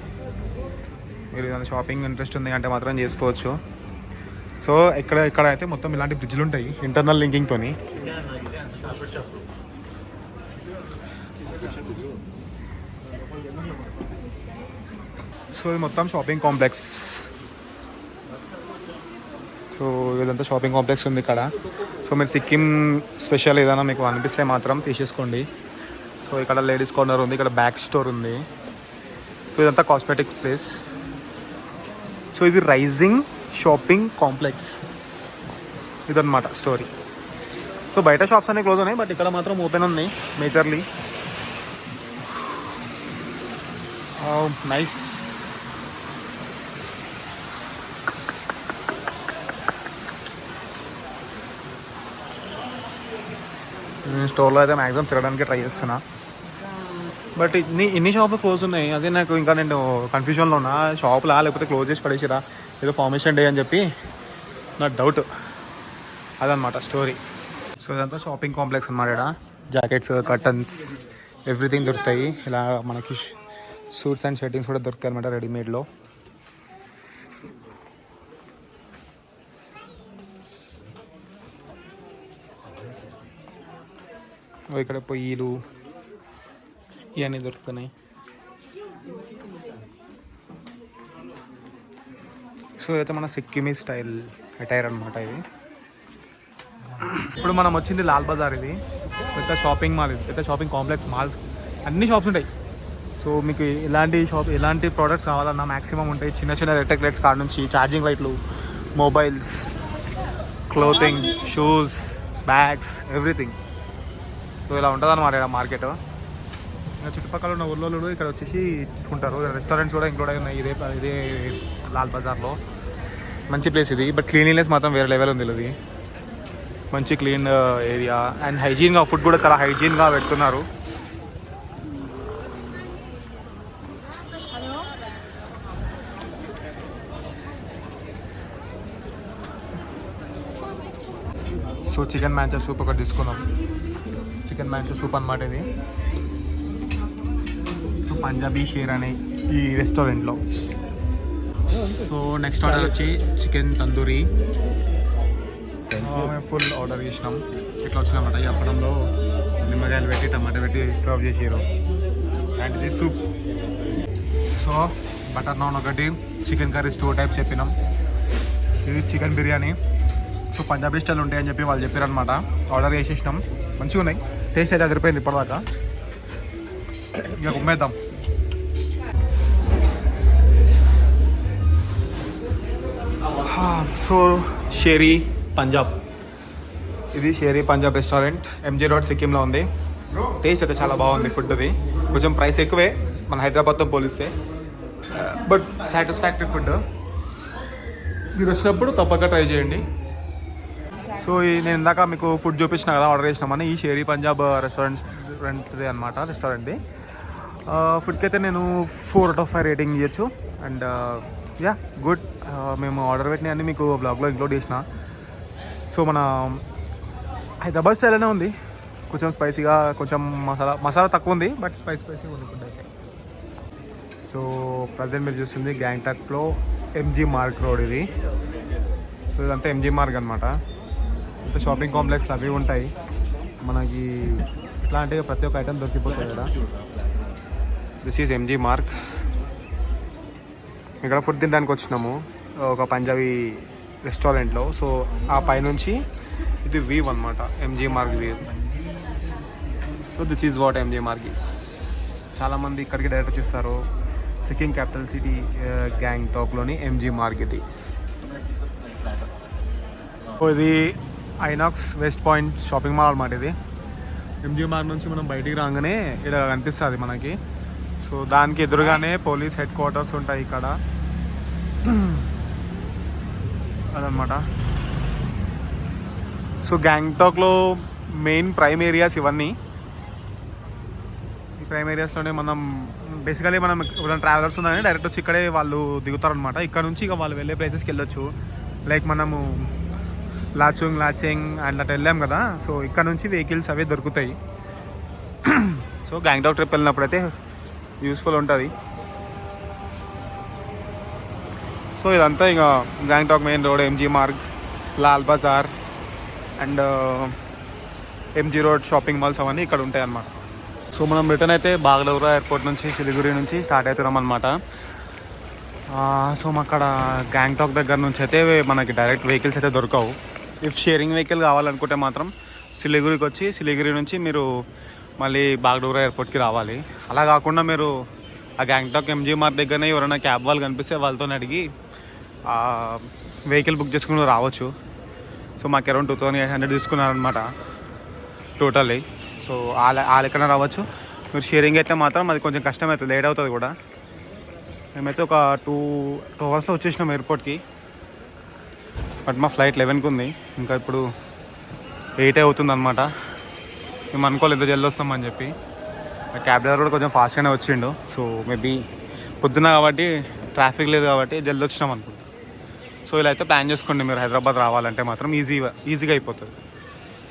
మీరు ఏదైనా షాపింగ్ ఇంట్రెస్ట్ ఉంది అంటే మాత్రం చేసుకోవచ్చు. సో ఇక్కడ అయితే మొత్తం ఇలాంటి బ్రిడ్జ్లు ఉంటాయి ఇంటర్నల్ లింకింగ్తో. సో ఇది మొత్తం షాపింగ్ కాంప్లెక్స్. సో ఇదంతా షాపింగ్ కాంప్లెక్స్ ఉంది ఇక్కడ. సో మీరు సిక్కిం స్పెషల్ ఏదైనా మీకు అనిపిస్తే మాత్రం తీసేసుకోండి. సో ఇక్కడ లేడీస్ కార్నర్ ఉంది, ఇక్కడ బ్యాగ్ స్టోర్ ఉంది. సో ఇదంతా కాస్మెటిక్స్ ప్లేస్. సో ఇది రైజింగ్ షాపింగ్ కాంప్లెక్స్ ఇదన్నమాట స్టోరీ. సో బయట షాప్స్ అన్నీ క్లోజ్ ఉన్నాయి, బట్ ఇక్కడ మాత్రం ఓపెన్ ఉన్నాయి మేజర్లీ. నైస్. నేను స్టోర్లో అయితే మ్యాక్సిమం తిరగడానికి ట్రై చేస్తున్నా, బట్ ఇన్ని షాపులు క్లోజ్ ఉన్నాయి. అదే నాకు ఇంకా నేను కన్ఫ్యూజన్లో ఉన్నా, షాపులా లేకపోతే క్లోజ్ చేసి పడేసిరా ఏదో ఫార్మేషన్ డే అని చెప్పి నా డౌట్. అదనమాట స్టోరీ. సో ఇదంతా షాపింగ్ కాంప్లెక్స్ అన్నమాట. ఇక్కడ జాకెట్స్, కర్టన్స్, ఎవ్రీథింగ్ దొరుకుతాయి. ఇలా మనకి సూట్స్ అండ్ షర్టింగ్స్ కూడా దొరుకుతాయి అనమాట రెడీమేడ్లో. ఇక్కడ పొయ్యిలు ఇవన్నీ దొరుకుతున్నాయి. సో అయితే మన సిక్కిమీ స్టైల్ అటైర్ అనమాట ఇది. ఇప్పుడు మనం వచ్చింది లాల్ బజార్. ఇది పెద్ద షాపింగ్ మాల్, ఇది పెద్ద షాపింగ్ కాంప్లెక్స్. మాల్స్ అన్ని షాప్స్ ఉంటాయి. సో మీకు ఎలాంటి ప్రోడక్ట్స్ కావాలన్నా మ్యాక్సిమం ఉంటాయి. చిన్న చిన్న ఎలక్ట్రిక్ లైట్స్ కాడ నుంచి ఛార్జింగ్ లైట్లు, mobiles, clothing, shoes, bags, everything. So ఇలా ఉంటుంది అన్నమాట ఇక్కడ మార్కెట్. ఇంకా చుట్టుపక్కల ఉన్న ఊళ్ళో ఇక్కడ వచ్చేసి తీసుకుంటారు. రెస్టారెంట్స్ కూడా ఇంక్లూడ్ అయి ఉన్నాయి ఇదే లాల్ బజార్లో. మంచి ప్లేస్ ఇది, బట్ క్లీన్లీనెస్ మాత్రం వేరే లెవెల్ ఉంది. ఇది మంచి క్లీన్ ఏరియా అండ్ హైజీన్గా, ఫుడ్ కూడా చాలా హైజీన్గా పెడుతున్నారు. సో చికెన్ మ్యాంచో సూప్ ఒకటి తీసుకున్నాం. చికెన్ మ్యాంచో సూప్ అన్నమాట ఇది. సో పంజాబీ షేర్ అనే ఈ రెస్టారెంట్లో. సో నెక్స్ట్ ఆర్డర్ వచ్చి చికెన్ తందూరి. ఫుల్ ఆర్డర్ చేసినాం. ఇట్లా వచ్చినామట. ఈ అప్పడంలో నిమ్మకాయలు పెట్టి టమాటా పెట్టి సర్వ్ చేసారు. అండ్ ఇది సూప్. సో బటర్ నాన్ ఒకటి, చికెన్ కర్రీస్ 2 టైప్స్ చెప్పినాం. ఇది chicken biryani. So Punjabi style ఉంటాయని చెప్పి వాళ్ళు చెప్పారనమాట. ఆర్డర్ చేసేసినాం. మంచిగా ఉన్నాయి. టేస్ట్ అయితే అదిరిపోయింది ఇప్పటిదాకా. ఇక ఉమ్మేద్దాం. సో షేరీ పంజాబ్, ఇది షేరీ పంజాబ్ రెస్టారెంట్, ఎంజీ రోడ్, సిక్కింలో ఉంది. టేస్ట్ అయితే చాలా బాగుంది. ఫుడ్ అది కొంచెం ప్రైస్ ఎక్కువే మన హైదరాబాద్తో పోలిస్తే, బట్ సాటిస్ఫాక్టరీ ఫుడ్. మీరు వచ్చినప్పుడు తప్పక ట్రై చేయండి. సో నేను ఇందాక మీకు ఫుడ్ చూపించిన కదా ఆర్డర్ చేసినామని, ఈ షేరీ పంజాబ్ రెస్టారెంట్ది అనమాట రెస్టారెంట్ది. ఫుడ్కి అయితే నేను 4 out of 5 రేటింగ్ ఇవ్వచ్చు. And yeah good. మేము ఆర్డర్ పెట్టినవన్నీ మీకు బ్లాగ్లో ఇంక్లూడ్ చేసిన. సో మన హైదరాబాద్ స్టైల్లోనే ఉంది. కొంచెం స్పైసీగా, కొంచెం మసాలా తక్కువ ఉంది, బట్ స్పైసీగా ఉంది ఫుడ్ అయితే. సో ప్రజెంట్ మీరు చూస్తుంది గ్యాంగ్టాక్లో ఎంజీ మార్గ్ రోడ్ ఇది. సో ఇదంతా ఎంజీ మార్గ్ అనమాట. ఇంత షాపింగ్ కాంప్లెక్స్ అవి ఉంటాయి మనకి. ఇట్లాంటివి ప్రతి ఒక్క ఐటమ్ దొరికిపోతుంది ఇక్కడ. This is MG Marg. ఇక్కడ ఫుడ్ తినడానికి వచ్చినాము ఒక పంజాబీ రెస్టారెంట్లో. సో ఆ పైనుంచి ఇది వ్యూ అనమాట, MG Marg view. So this is what MG Marg is. చాలామంది ఇక్కడికి డైరెక్ట్ వచ్చేస్తారు. సిక్కిం క్యాపిటల్ సిటీ గ్యాంగ్టాక్లోని ఎంజీ మార్గ్ ఇది. సో ఇది Inox west point shopping mall అనమాట. ఇది ఎంజీ మార్గ్ నుంచి మనం బయటికి రాగానే ఇక్కడ కనిపిస్తుంది మనకి. సో దానికి ఎదురుగానే పోలీస్ హెడ్ క్వార్టర్స్ ఉంటాయి ఇక్కడ. అదనమాట. సో గ్యాంగ్టాక్లో మెయిన్ ప్రైమ్ ఏరియాస్ ఇవన్నీ. ఈ ప్రైమ్ ఏరియాస్లోనే మనం బేసికలీ మనం ఎవరైనా ట్రావెలర్స్ ఉన్నారని డైరెక్ట్ వచ్చి ఇక్కడే వాళ్ళు దిగుతారనమాట. ఇక్కడ నుంచి ఇక వాళ్ళు వెళ్ళే ప్లేసెస్కి వెళ్ళొచ్చు. లైక్ మనము లాచింగ్ అండ్ అటు వెళ్ళాం కదా. సో ఇక్కడ నుంచి వెహికల్స్ అవే దొరుకుతాయి. సో గ్యాంగ్టాక్ ట్రిప్ వెళ్ళినప్పుడు అయితే యూస్ఫుల్ ఉంటుంది. సో ఇదంతా ఇక Gangtok main road, MG Marg, Lal Bazaar and MG road shopping malls అవన్నీ ఇక్కడ ఉంటాయి అన్నమాట. సో మనం రిటర్న్ అయితే బాగడోగ్రా ఎయిర్పోర్ట్ నుంచి, సిలిగురి నుంచి స్టార్ట్ అవుతున్నాం అనమాట. సో అక్కడ గ్యాంగ్టాక్ దగ్గర నుంచి అయితే మనకి డైరెక్ట్ వెహికల్స్ అయితే దొరకవు. ఇఫ్ షేరింగ్ వెహికల్ కావాలనుకుంటే మాత్రం సిలిగురికి వచ్చి సిలిగురి నుంచి మీరు మళ్ళీ బాగ్డోగ్రా ఎయిర్పోర్ట్కి రావాలి. అలా కాకుండా మీరు ఆ గ్యాంగ్టాక్ ఎంజీ మార్ట్ దగ్గరనే ఎవరైనా క్యాబ్ వాళ్ళు కనిపిస్తే వాళ్ళతో అడిగి వెహికల్ బుక్ చేసుకుని రావచ్చు. సో మాకు అరౌండ్ 2800 తీసుకున్నారనమాట టోటల్లీ. సో ఆ లెక్కన రావచ్చు. మీరు షేరింగ్ అయితే మాత్రం అది కొంచెం కష్టం అవుతుంది, లేట్ అవుతుంది కూడా. మేమైతే ఒక 2 అవర్స్లో వచ్చేసినాం ఎయిర్పోర్ట్కి. బట్ మా ఫ్లైట్ 11కి ఉంది, ఇంకా ఇప్పుడు 8 అవుతుంది అనమాట. మేము అనుకోలేదు జల్ది వస్తామని చెప్పి. క్యాబ్ డ్రైవర్ కూడా కొంచెం ఫాస్ట్గానే వచ్చిండు. సో మేబీ పొద్దున్న కాబట్టి ట్రాఫిక్ లేదు కాబట్టి జల్ది వచ్చినాం అనుకుంటా. సో ఇలా అయితే ప్లాన్ చేసుకోండి మీరు హైదరాబాద్ రావాలంటే మాత్రం ఈజీగా అయిపోతుంది.